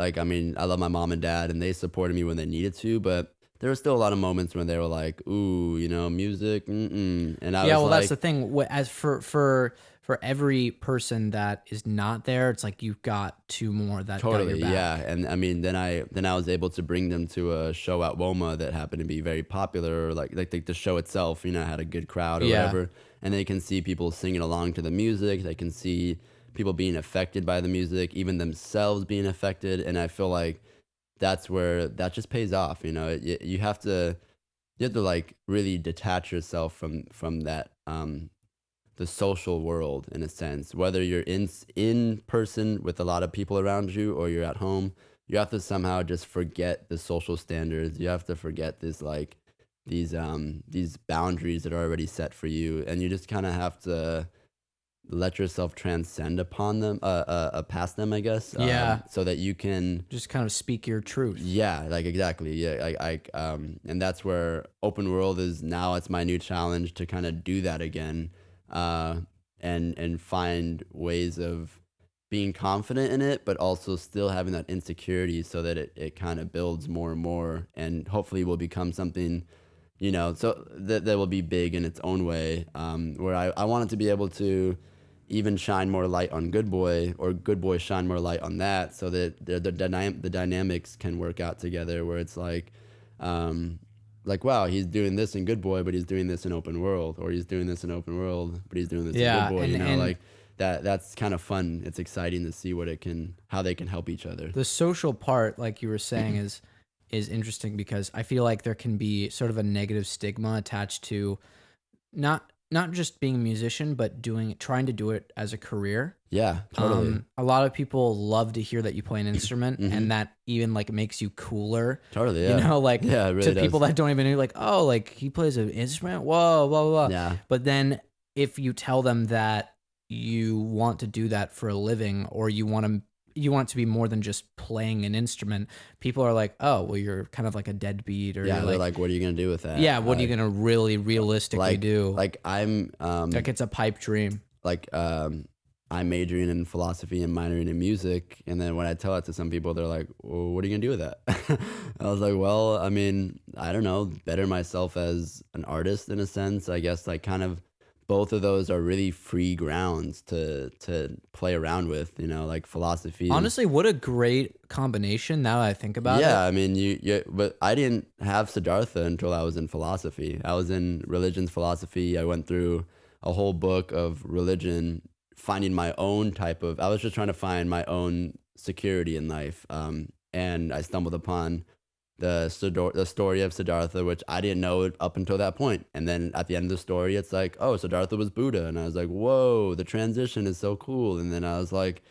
love my mom and dad, and they supported me when they needed to, but there were still a lot of moments when they were like, "Ooh, music," and I Yeah, was well, like, that's the thing. As for every person that is not there, it's like you've got two more that got totally, your back. yeah. And I mean, then I was able to bring them to a show at WOMA that happened to be very popular. Like the show itself, had a good crowd or Yeah. whatever. And they can see people singing along to the music. They can see people being affected by the music, even themselves being affected. And I feel like that's where that just pays off. You have to like really detach yourself from that the social world in a sense, whether you're in person with a lot of people around you or you're at home. You have to somehow just forget the social standards. You have to forget these boundaries that are already set for you, and you just kind of have to let yourself transcend upon them past them, I guess. Yeah. So that you can Just kind of speak your truth. yeah, like exactly. Yeah, and that's where open world is now. It's my new challenge to kind of do that again, and find ways of being confident in it, but also still having that insecurity, so that it kind of builds more and more, and hopefully will become something, so that will be big in its own way. Where I want it to be able to even shine more light on Good Boy, or Good Boy shine more light on that, so that the dynamics can work out together, where it's like, wow, he's doing this in Good Boy, but he's doing this in Open World, or he's doing this in Open World, but he's doing this in Good Boy. and Like that's kind of fun. It's exciting to see how they can help each other. the social part, like you were saying, is interesting, because I feel like there can be sort of a negative stigma attached to not just being a musician, but trying to do it as a career. Yeah, totally. A lot of people love to hear that you play an instrument, and that even like makes you cooler. Totally, yeah. Like Yeah, it really to people does. that don't even know, like, oh, like he plays an instrument. Whoa, blah, blah, blah. Yeah. But then if you tell them that you want to do that for a living, or you want it to be more than just playing an instrument, people are like, oh, well, you're kind of like a deadbeat, or Yeah, you're they're like, like, what are you gonna do with that? yeah, what are you gonna really realistically do? Like I'm Like it's a pipe dream. like I'm majoring in philosophy and minoring in music, and then when I tell it to some people, they're like, well, what are you gonna do with that? I was like, well, I mean, I don't know, better myself as an artist in a sense, I guess. Like kind of both of those are really free grounds to play around with, like philosophy. Honestly, what a great combination, now that I think about it. Yeah, I mean, but I didn't have Siddhartha until I was in philosophy. I was in religions philosophy. I went through a whole book of religion, finding my own I was just trying to find my own security in life. And I stumbled upon the story of Siddhartha, which I didn't know up until that point. And then at the end of the story, it's like, oh, Siddhartha was Buddha. And I was like, whoa, the transition is so cool. And then I was like,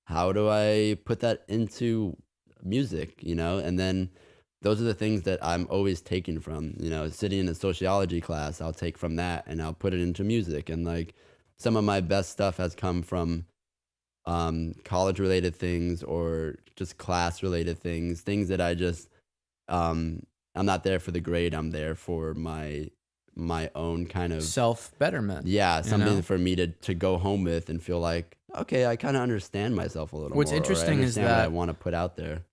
how do I put that into music, And then those are the things that I'm always taking from, sitting in a sociology class, I'll take from that and I'll put it into music. And like some of my best stuff has come from college related things, or just class related things that I just, I'm not there for the grade. I'm there for my own kind of Self betterment. yeah, something for me to go home with and feel like, okay, I kind of understand myself a little What's more. interesting is what I that want to put out there.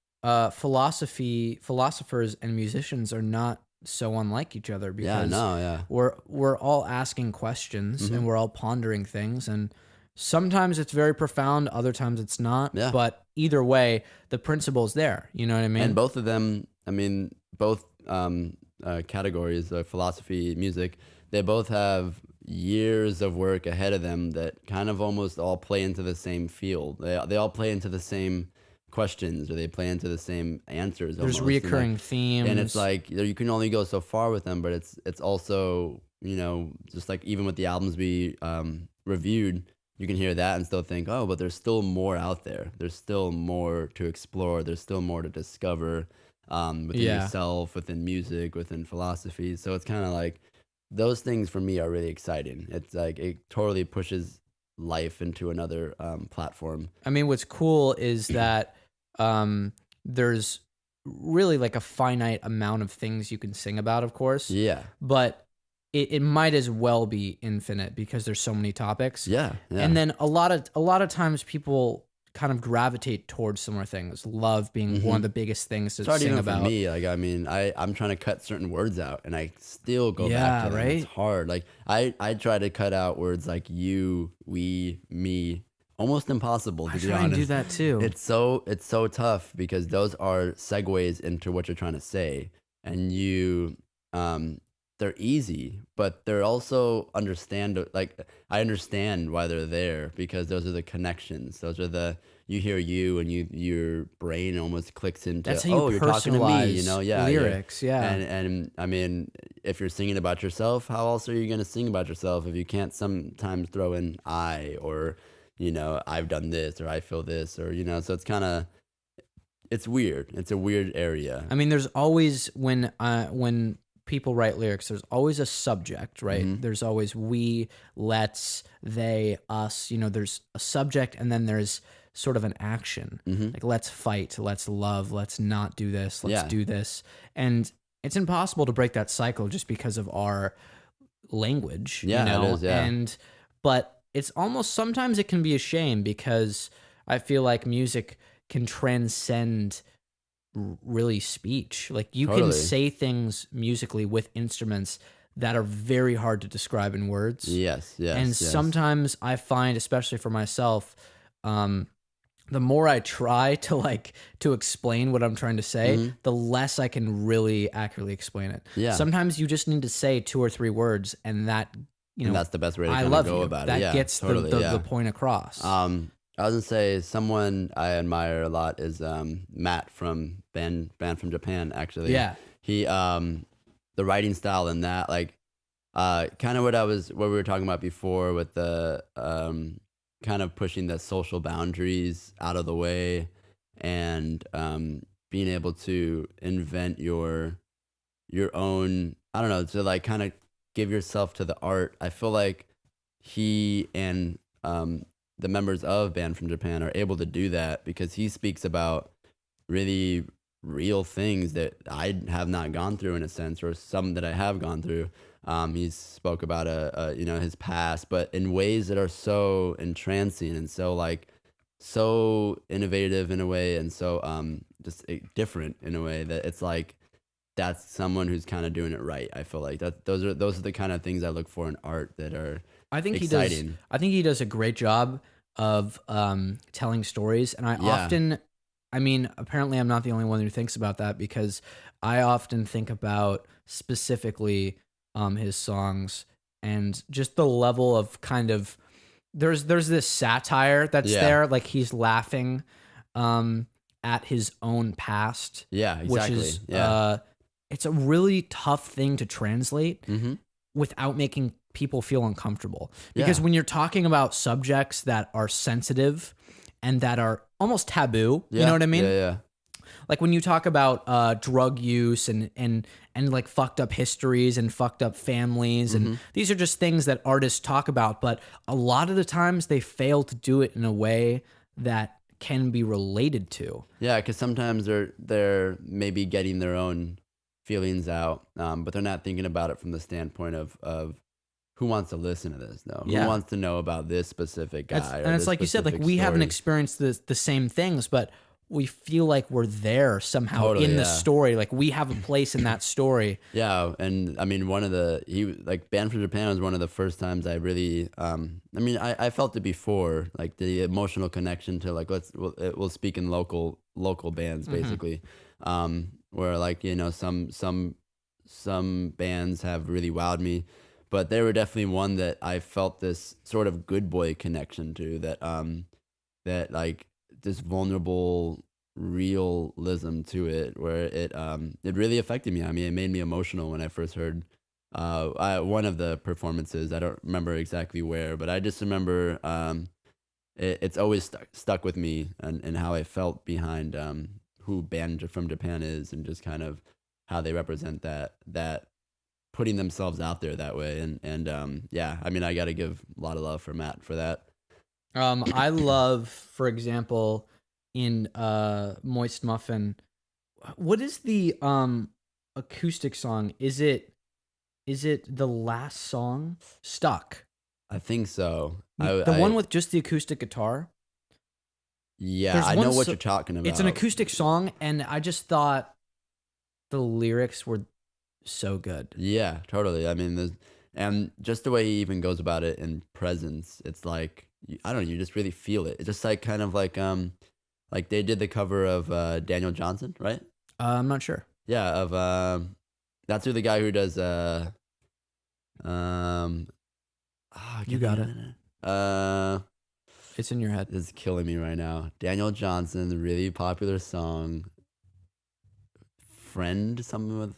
Philosophers and musicians are not so unlike each other, Yeah, because no, yeah. we're all asking questions, and we're all pondering things, and sometimes it's very profound, other times it's not. Yeah. But either way, the principle's there. You know what I mean? And both of them, I mean, both categories, philosophy, music, they both have years of work ahead of them that kind of almost all play into the same field. They all play into the same questions, or they play into the same answers. There's almost. reoccurring themes, and it's like you can only go so far with them, but it's also, just like even with the albums we reviewed, you can hear that and still think, oh, but there's still more out there. There's still more to explore. There's still more to discover within yourself, within music, within philosophy. So it's kind of like those things for me are really exciting. It's like it totally pushes life into another platform. I mean, what's cool is that there's really like a finite amount of things you can sing about, of course. Yeah. But it might as well be infinite because there's so many topics. Yeah. And then a lot of times people kind of gravitate towards similar things. Love being one of the biggest things to sing about. For me, like, I mean, I'm trying to cut certain words out, and I still go back to them. Right? It's hard. Like, I try to cut out words like you, we, me. Almost impossible, to be honest. I try and do that too. It's so tough because those are segues into what you're trying to say, and they're easy, but they're also I understand why they're there because those are the connections. Those are you hear you and your brain almost clicks into, that's how you're talking to me, lyrics. Yeah. And I mean, if you're singing about yourself, how else are you going to sing about yourself if you can't sometimes throw in I or, I've done this or I feel this or, so it's weird. It's a weird area. I mean, there's always when people write lyrics, there's always a subject, right? Mm-hmm. There's always we, let's, they, us, there's a subject and then there's sort of an action. Mm-hmm. Like let's fight, let's love, let's not do this, let's do this. And it's impossible to break that cycle just because of our language, It is, yeah. But it's almost, sometimes it can be a shame because I feel like music can transcend really speech. Like you can say things musically with instruments that are very hard to describe in words. Yes. And sometimes I find, especially for myself, the more I try to explain what I'm trying to say, the less I can really accurately explain it. Yeah. Sometimes you just need to say 2 or 3 words and that, and that's the best way to I love go you. about it. That Yeah, gets the point across. I was gonna say someone I admire a lot is Matt from band from Japan. Actually, Yeah. He the writing style in that kind of what we were talking about before with the kind of pushing the social boundaries out of the way and being able to invent your own, I don't know, to like kind of give yourself to the art. I feel like he and the members of Band from Japan are able to do that because he speaks about really real things that I have not gone through in a sense, or some that I have gone through. He spoke about his past, but in ways that are so entrancing and so innovative in a way, and so just different in a way that it's like that's someone who's kind of doing it right. I feel like those are the kind of things I look for in art that are exciting. I think he does a great job of telling stories, and apparently I'm not the only one who thinks about that because I often think about specifically his songs and just the level of kind of there's this satire that's there, like he's laughing at his own past. Yeah, exactly. Which is it's a really tough thing to translate without making people feel uncomfortable. Because when you're talking about subjects that are sensitive and that are almost taboo, you know what I mean? Yeah. Like when you talk about drug use and like fucked up histories and fucked up families, and these are just things that artists talk about, but a lot of the times they fail to do it in a way that can be related to. Yeah, because sometimes they're maybe getting their own feelings out, but they're not thinking about it from the standpoint of who wants to listen to this, though? Yeah. Who wants to know about this specific guy? And it's like you said, like we haven't experienced the same things, but we feel like we're there somehow in the story. Like we have a place in that story. Yeah, and I mean, Band from Japan was one of the first times I really, I felt it before, like the emotional connection to like we'll speak in local bands basically, where like some bands have really wowed me, but they were definitely one that I felt this sort of good boy connection to, that like this vulnerable realism to it, where it really affected me. I mean, it made me emotional when I first heard one of the performances. I don't remember exactly where, but I just remember it's always stuck with me and how I felt behind who Band from Japan is, and just kind of how they represent that putting themselves out there that way. And yeah, I mean, I got to give a lot of love for Matt for that. I love, for example, in Moist Muffin, What is the acoustic song? Is it the last song? Stuck. I think so. The one with just the acoustic guitar? Yeah, I know what you're talking about. It's an acoustic song, and I just thought the lyrics were so good. Yeah, totally. I mean, and just the way he even goes about it in Presence, it's like, I don't know, you just really feel it. It's just like kind of like they did the cover of Daniel Johnson, right? I'm not sure. Yeah, that's who the guy who does You got it. It's in your head. It's killing me right now. Daniel Johnson, the really popular song, Friend, something with,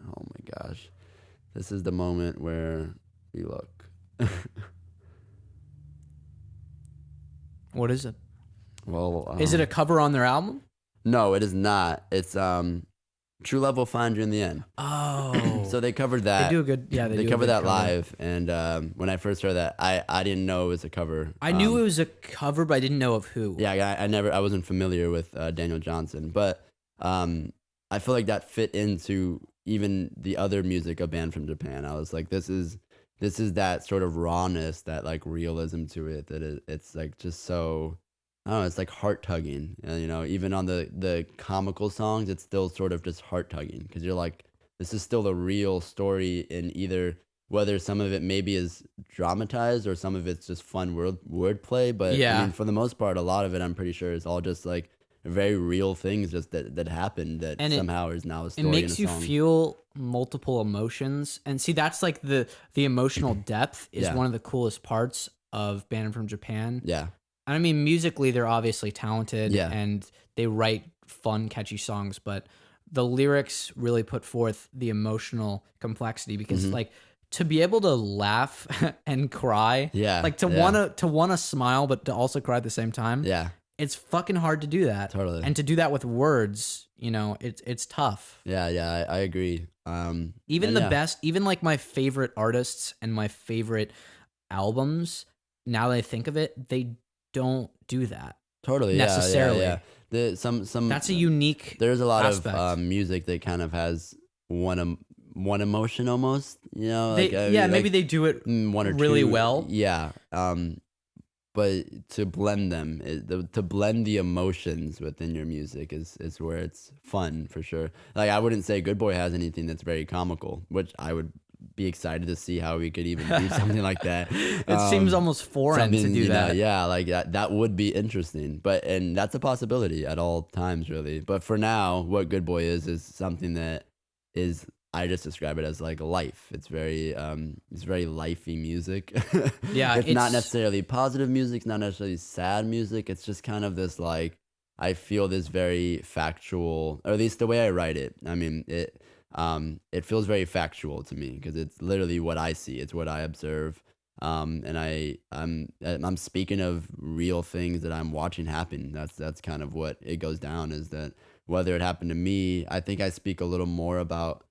oh my gosh. This is the moment where we look. What is it? Well, is it a cover on their album? No, it is not. It's True Love Will Find You in the End. Oh. So they covered that. They do a good, yeah. They covered that live, and when I first heard that, I didn't know it was a cover. I knew it was a cover, but I didn't know of who. Yeah, I wasn't familiar with Daniel Johnson, but I feel like that fit into even the other music of Band from Japan. I was like, this is that sort of rawness, that like realism to it, that it's like just so, I don't know, it's like heart tugging. And, you know, even on the comical songs, it's still sort of just heart tugging, because you're like, this is still a real story, in either whether some of it maybe is dramatized or some of it's just fun wordplay. But yeah. I mean, for the most part, a lot of it, I'm pretty sure, is all just like very real things just that happened that somehow is now a story. It makes you feel multiple emotions. And see, that's like the emotional depth is one of the coolest parts of Band from Japan. Yeah. I mean, musically, they're obviously talented and they write fun, catchy songs, but the lyrics really put forth the emotional complexity, because like to be able to laugh and cry, like to wanna smile, but to also cry at the same time. Yeah. It's fucking hard to do that. Totally. And to do that with words, you know, it's tough. Yeah, I agree. Even the best, even like my favorite artists and my favorite albums, now that I think of it, they don't do that. Totally. Necessarily. Yeah. Some that's a unique There's a lot aspect. of music that kind of has one emotion almost, you know, maybe they do it one or really two, well. Yeah. But to blend them, to blend the emotions within your music is where it's fun, for sure. Like, I wouldn't say Good Boy has anything that's very comical, which I would be excited to see how we could even do something like that. It seems almost foreign to do that. Yeah, like that would be interesting. And that's a possibility at all times, really. But for now, what Good Boy is something that is, I just describe it as like life. It's very lifey music. Yeah, it's not necessarily positive music. It's not necessarily sad music. It's just kind of this, like, I feel this very factual, or at least the way I write it. I mean, it feels very factual to me, because it's literally what I see. It's what I observe. And I'm speaking of real things that I'm watching happen. That's kind of what it goes down, is that whether it happened to me, I think I speak a little more about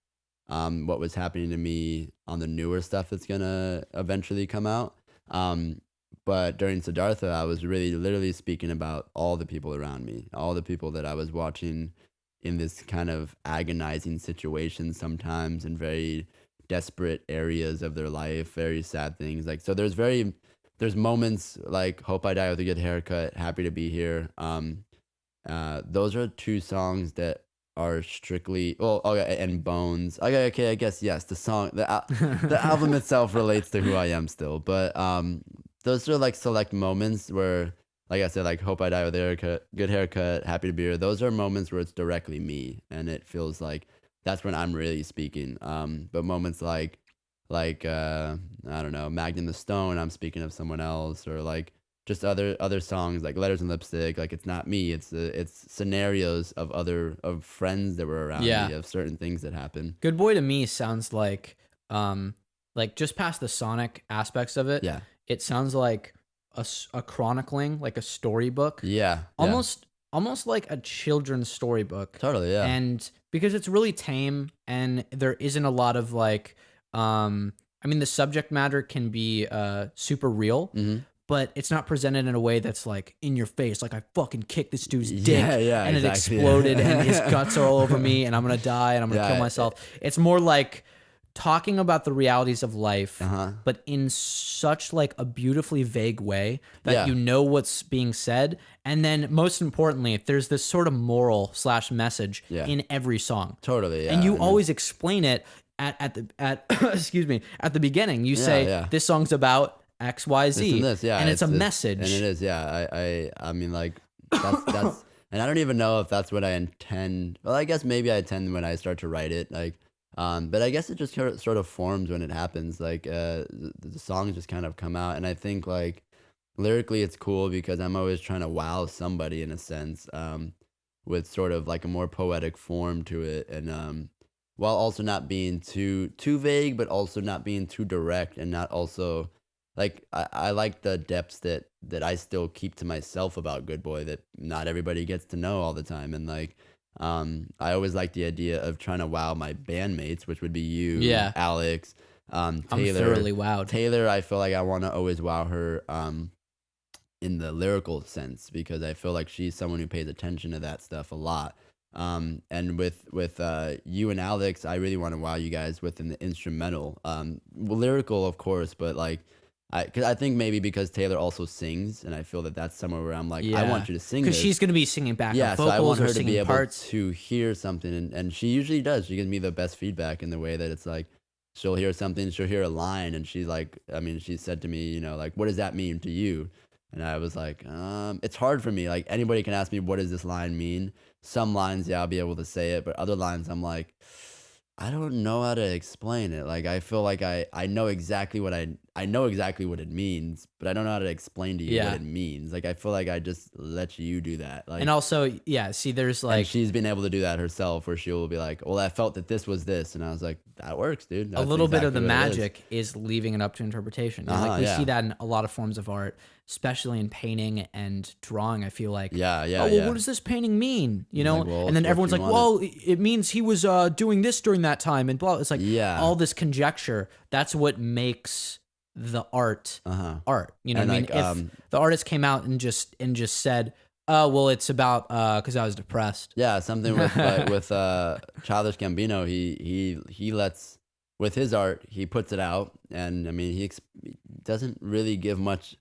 what was happening to me on the newer stuff that's gonna eventually come out. But during Siddhartha, I was really literally speaking about all the people around me, all the people that I was watching in this kind of agonizing situation sometimes, in very desperate areas of their life, very sad things. Like, so there's moments like Hope I Die with a Good Haircut, Happy to Be Here. Those are two songs that are strictly, and Bones. Okay, I guess yes. The album itself relates to who I am still, but those are like select moments where, like I said, like Hope I Die with a Good Haircut, Happy to Be Here. Those are moments where it's directly me, and it feels like that's when I'm really speaking. But moments like I don't know, Magnum the Stone, I'm speaking of someone else, or like just other songs like Letters and Lipstick, like it's not me, it's scenarios of friends that were around me, of certain things that happen. Good Boy to me sounds like just past the sonic aspects of it, it sounds like a chronicling, like a storybook, almost like a children's storybook. Totally. And because it's really tame, and there isn't a lot of like I mean, the subject matter can be super real, but it's not presented in a way that's like in your face, like I fucking kicked this dude's dick and it exploded and his guts are all over me and I'm gonna die and I'm gonna kill myself. It's more like talking about the realities of life, but in such like a beautifully vague way that you know what's being said. And then most importantly, there's this sort of moral / message in every song. Totally. Yeah. And you always explain it at excuse me, at the beginning. You say this song's about X, Y, Z. And it's a message. And it is, I mean, like, that's and I don't even know if that's what I intend. Well, I guess maybe I intend when I start to write it, like, but I guess it just sort of forms when it happens. Like, the songs just kind of come out, and I think like lyrically it's cool because I'm always trying to wow somebody in a sense, with sort of like a more poetic form to it, and while also not being too vague, but also not being too direct, and not also like I like the depths that I still keep to myself about Good Boy that not everybody gets to know all the time, and like I always like the idea of trying to wow my bandmates, which would be you, Alex, Taylor. I'm thoroughly wowed. Taylor, I feel like I want to always wow her in the lyrical sense because I feel like she's someone who pays attention to that stuff a lot. And with you and Alex, I really want to wow you guys within the instrumental, lyrical of course, but like, cause I think maybe because Taylor also sings, and I feel that that's somewhere where I'm like, I want you to sing because she's going to be singing backup vocals, so I want her to be able parts. to hear something, and she usually does. She gives me the best feedback in the way that it's like, she'll hear something, she'll hear a line, and she's like, I mean, she said to me, you know, like, what does that mean to you? And I was like, it's hard for me. Like, anybody can ask me, what does this line mean? Some lines, I'll be able to say it, but other lines, I'm like, I don't know how to explain it. Like, I feel like I know exactly what I know exactly what it means, but I don't know how to explain to you what it means. Like, I feel like I just let you do that. Like, and also, see, there's like, and she's been able to do that herself, where she will be like, well, I felt that this was this, and I was like, that works, dude. That's a little bit of the what it magic is leaving it up to interpretation. Like we see that in a lot of forms of art, especially in painting and drawing. I feel like, what does this painting mean? You know, like, well, and then everyone's like, well, it means he was doing this during that time, and blah. It's like all this conjecture. That's what makes the art art. You know what I mean? Like, if the artist came out and just said, oh, well, it's about because I was depressed. Yeah, something with Childish Gambino. He lets, with his art, he puts it out, and I mean, he doesn't really give much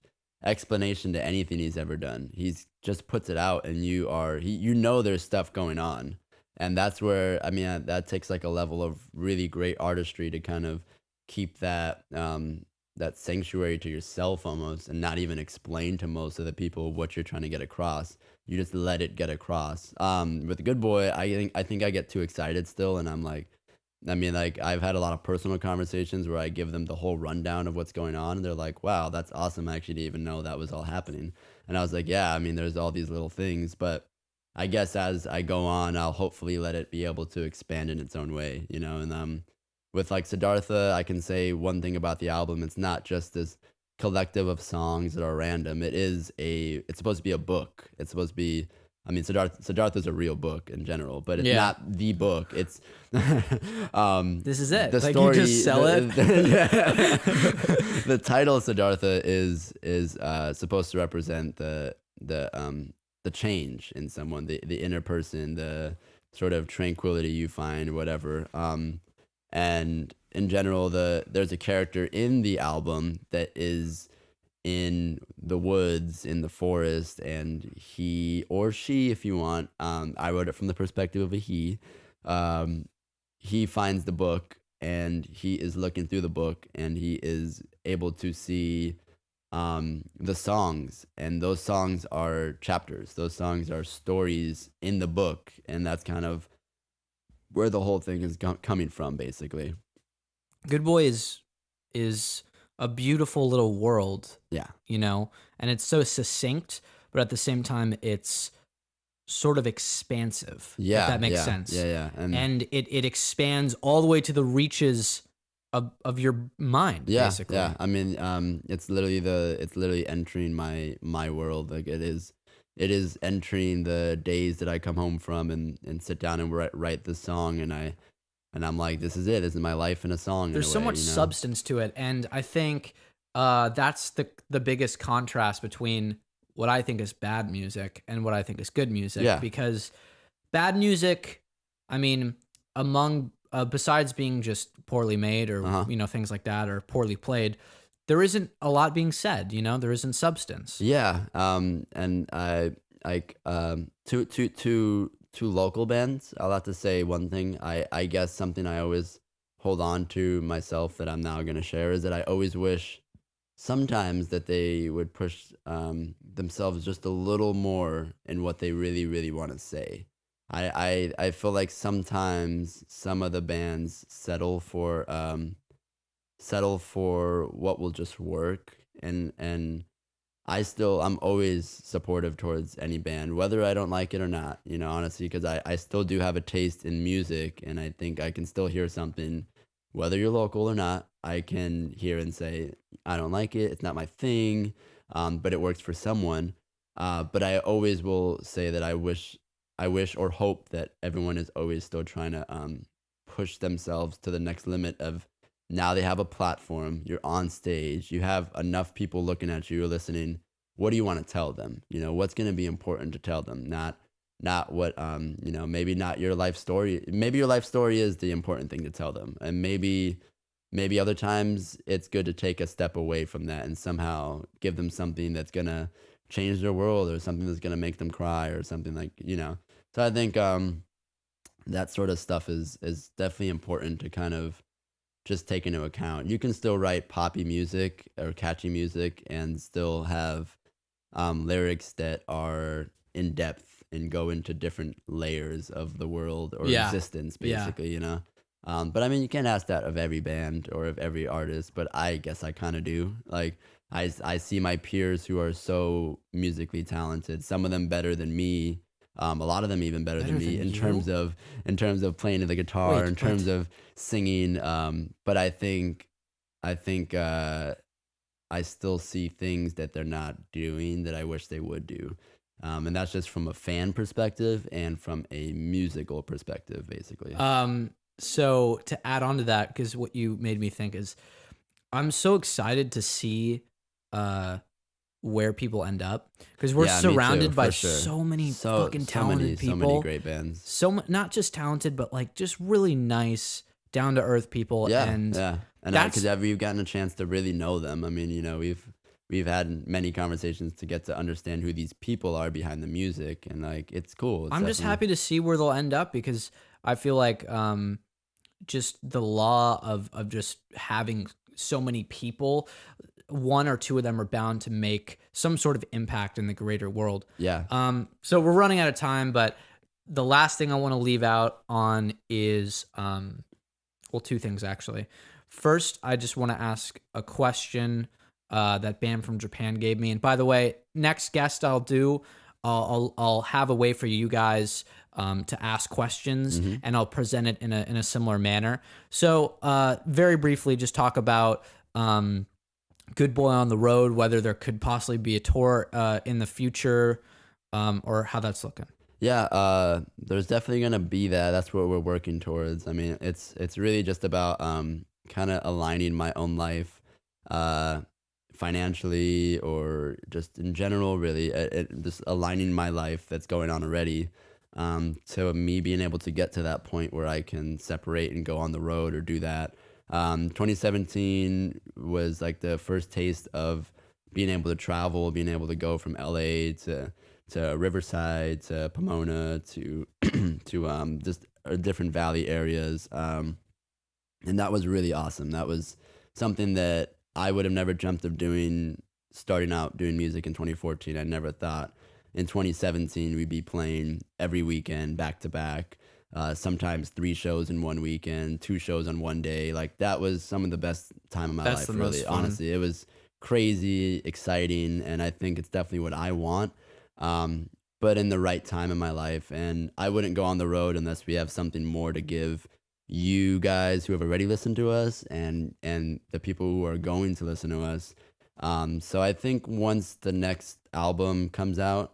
explanation to anything he's ever done. He's just puts it out, and you know there's stuff going on, and that's where, I mean, that takes like a level of really great artistry to kind of keep that that sanctuary to yourself almost, and not even explain to most of the people what you're trying to get across. You just let it get across. With Good Boy, I think I get too excited still, and I'm like, I mean, like, I've had a lot of personal conversations where I give them the whole rundown of what's going on, and they're like, wow, that's awesome. I actually didn't even know that was all happening. And I was like, yeah, I mean, there's all these little things, but I guess as I go on, I'll hopefully let it be able to expand in its own way, you know. And with like Siddhartha, I can say one thing about the album: it's not just this collective of songs that are random. It's supposed to be a book. It's supposed to be, I mean, Siddhartha's a real book in general, but it's not the book. It's this is it. The like, story, you just sell it. The title of Siddhartha is supposed to represent the change in someone, the inner person, the sort of tranquility you find, whatever. And in general, there's a character in the album that is in the woods, in the forest, and he or she, if you want, I wrote it from the perspective of a he. He finds the book, and he is looking through the book, and he is able to see the songs, and those songs are chapters. Those songs are stories in the book, and that's kind of where the whole thing is coming from, basically. Good Boy is a beautiful little world. Yeah. You know, and it's so succinct, but at the same time, it's sort of expansive. Yeah. If that makes sense. Yeah. And it expands all the way to the reaches of your mind, basically. Yeah. I mean, it's literally entering my world. Like, it is entering the days that I come home from and sit down and write the song, and I'm like, this is it. This is my life in a song. There's so much substance to it, and I think that's the biggest contrast between what I think is bad music and what I think is good music. Yeah. Because bad music, I mean, among besides being just poorly made or things like that, or poorly played, there isn't a lot being said. There isn't substance. Yeah. And I like to local bands. I'll have to say one thing. I guess something I always hold on to myself that I'm now gonna share is that I always wish sometimes that they would push themselves just a little more in what they really, really want to say. I feel like sometimes some of the bands settle for what will just work, and I'm always supportive towards any band, whether I don't like it or not, honestly, because I still do have a taste in music, and I think I can still hear something, whether you're local or not. I can hear and say, I don't like it, it's not my thing, but it works for someone. But I always will say that I wish or hope that everyone is always still trying to push themselves to the next limit of, now they have a platform, you're on stage, you have enough people looking at you or listening. What do you want to tell them? What's going to be important to tell them? Not what, maybe not your life story. Maybe your life story is the important thing to tell them. And maybe other times it's good to take a step away from that and somehow give them something that's going to change their world, or something that's going to make them cry, or something like, So I think that sort of stuff is definitely important to kind of just take into account. You can still write poppy music or catchy music and still have lyrics that are in depth and go into different layers of the world or existence, basically, But I mean, you can't ask that of every band or of every artist, but I guess I kind of do. Like, I see my peers who are so musically talented, some of them better than me, a lot of them even better than me in terms of playing the guitar, in terms of singing. But I think I still see things that they're not doing that I wish they would do. And that's just from a fan perspective and from a musical perspective, basically. So to add on to that, because what you made me think is, I'm so excited to see where people end up, because we're surrounded by so many fucking talented people, so many great bands. Not just talented, but like just really nice, down to earth people. And because we've gotten a chance to really know them. I mean, we've had many conversations to get to understand who these people are behind the music, and like, it's cool. I'm just happy to see where they'll end up, because I feel like just the law of just having so many people, one or two of them are bound to make some sort of impact in the greater world. Yeah. So we're running out of time, but the last thing I want to leave out on is, two things actually. First, I just want to ask a question that Bam from Japan gave me. And by the way, next guest I'll have a way for you guys to ask questions, and I'll present it in a similar manner. So very briefly, just talk about Good Boy on the Road, whether there could possibly be a tour in the future, or how that's looking. Yeah, there's definitely gonna be that. That's what we're working towards. I mean, it's really just about kind of aligning my own life, financially, or just in general, really, just aligning my life that's going on already, to me being able to get to that point where I can separate and go on the road or do that. 2017 was like the first taste of being able to travel, being able to go from LA to Riverside, to Pomona, to just different valley areas, and that was really awesome. That was something that I would have never dreamt of doing, starting out doing music in 2014. I never thought in 2017 we'd be playing every weekend, back to back, sometimes 3 shows in one weekend, 2 shows on one day. Like, that was some of the best time of my life, really. Honestly, it was crazy, exciting, and I think it's definitely what I want, but in the right time in my life. And I wouldn't go on the road unless we have something more to give you guys who have already listened to us, and the people who are going to listen to us. So I think once the next album comes out,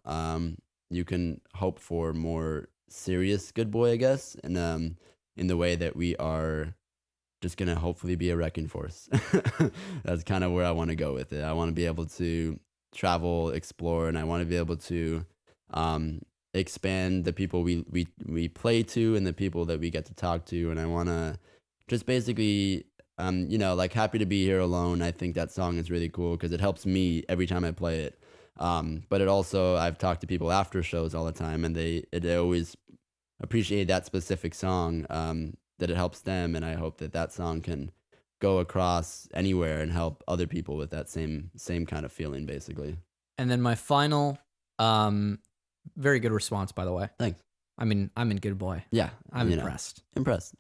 you can hope for more serious Good Boy, I guess, and in the way that we are just gonna hopefully be a wrecking force. That's kind of where I want to go with it. I want to be able to travel, explore, and I want to be able to expand the people we play to and the people that we get to talk to. And I want to just basically, like Happy to Be Here Alone. I think that song is really cool because it helps me every time I play it. But it also, I've talked to people after shows all the time, and they always appreciate that specific song, that it helps them. And I hope that song can go across anywhere and help other people with that same kind of feeling, basically. And then my final, very good response, by the way. Thanks. I mean, I'm in good boy. Yeah. I'm impressed. Impressed.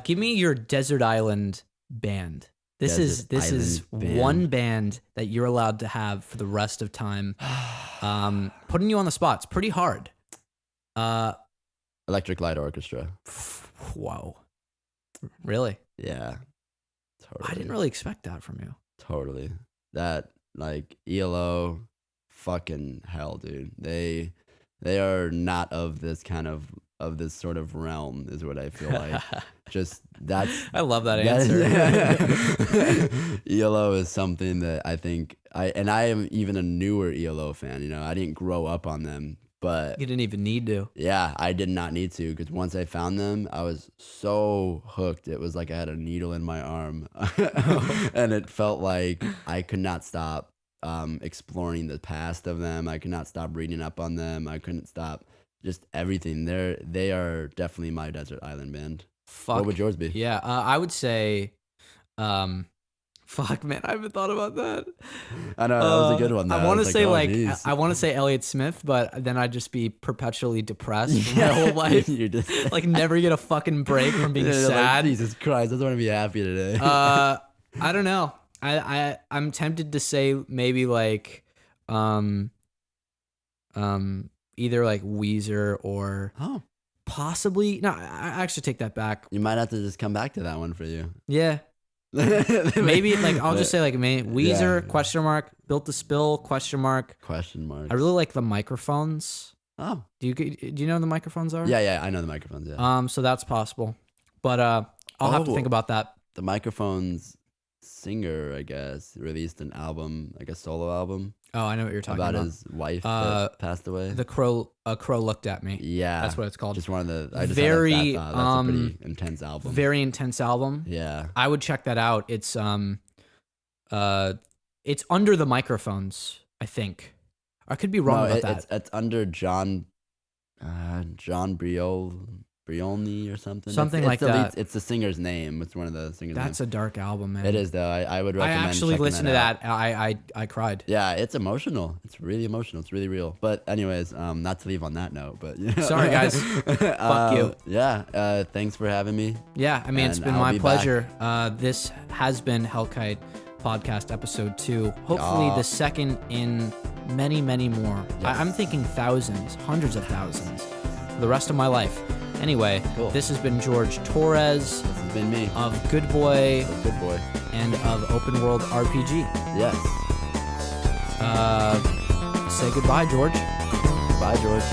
Give me your desert island band. This is one band that you're allowed to have for the rest of time. Putting you on the spot. It's pretty hard. Electric Light Orchestra. Whoa. Really? Yeah. Totally. I didn't really expect that from you. Totally. That, like, ELO, fucking hell, dude. They are not of this kind of this sort of realm, is what I feel like. Just that's. I love that answer. ELO is something that I think I am even a newer ELO fan. I didn't grow up on them, but you didn't even need to. Yeah, I did not need to, because once I found them, I was so hooked. It was like I had a needle in my arm, and it felt like I could not stop exploring the past of them. I could not stop reading up on them. I couldn't stop just everything. They are definitely my desert island band. Fuck. What would yours be? Yeah, I would say, fuck, man, I haven't thought about that. I know, that was a good one, though. I want to say geez. I want to say Elliott Smith, but then I'd just be perpetually depressed for my whole life. You're just like never get a fucking break from being sad. Like, Jesus Christ, I just want to be happy today. I don't know. I'm tempted to say maybe like, either like Weezer or possibly no. I actually take that back. You might have to just come back to that one for you. Yeah. Maybe like I'll just say like Weezer question mark, Built to Spill question mark. I really like the Microphones. Oh, do you know what the Microphones are? Yeah, I know the Microphones. Yeah. So that's possible, but I'll have to think about that. The Microphones singer, I guess, released an album, like a solo album. Oh, I know what you're talking about. His wife that passed away. A Crow Looked at Me. Yeah, that's what it's called. Just one of the. I just very that's a pretty intense album. Very intense album. Yeah, I would check that out. It's under the Microphones, I think. I could be wrong about that. It's under John Briolni or something. Something like that. It's the singer's name. It's one of the singers' That's a dark album, man. It is, though. I would recommend. I actually listened to that. I cried. Yeah, it's emotional. It's really emotional. It's really real. But anyways, not to leave on that note, but sorry guys. Fuck you. Yeah. Thanks for having me. Yeah, I mean, it's been my pleasure. This has been Hell Kite Podcast episode 2. Hopefully the second in many, many more. Yes. I'm thinking thousands, hundreds of thousands for the rest of my life. Anyway, cool. This has been George Torres. This has been me. Of Good Boy. And of Open World RPG. Yes. Say goodbye, George. Bye, George.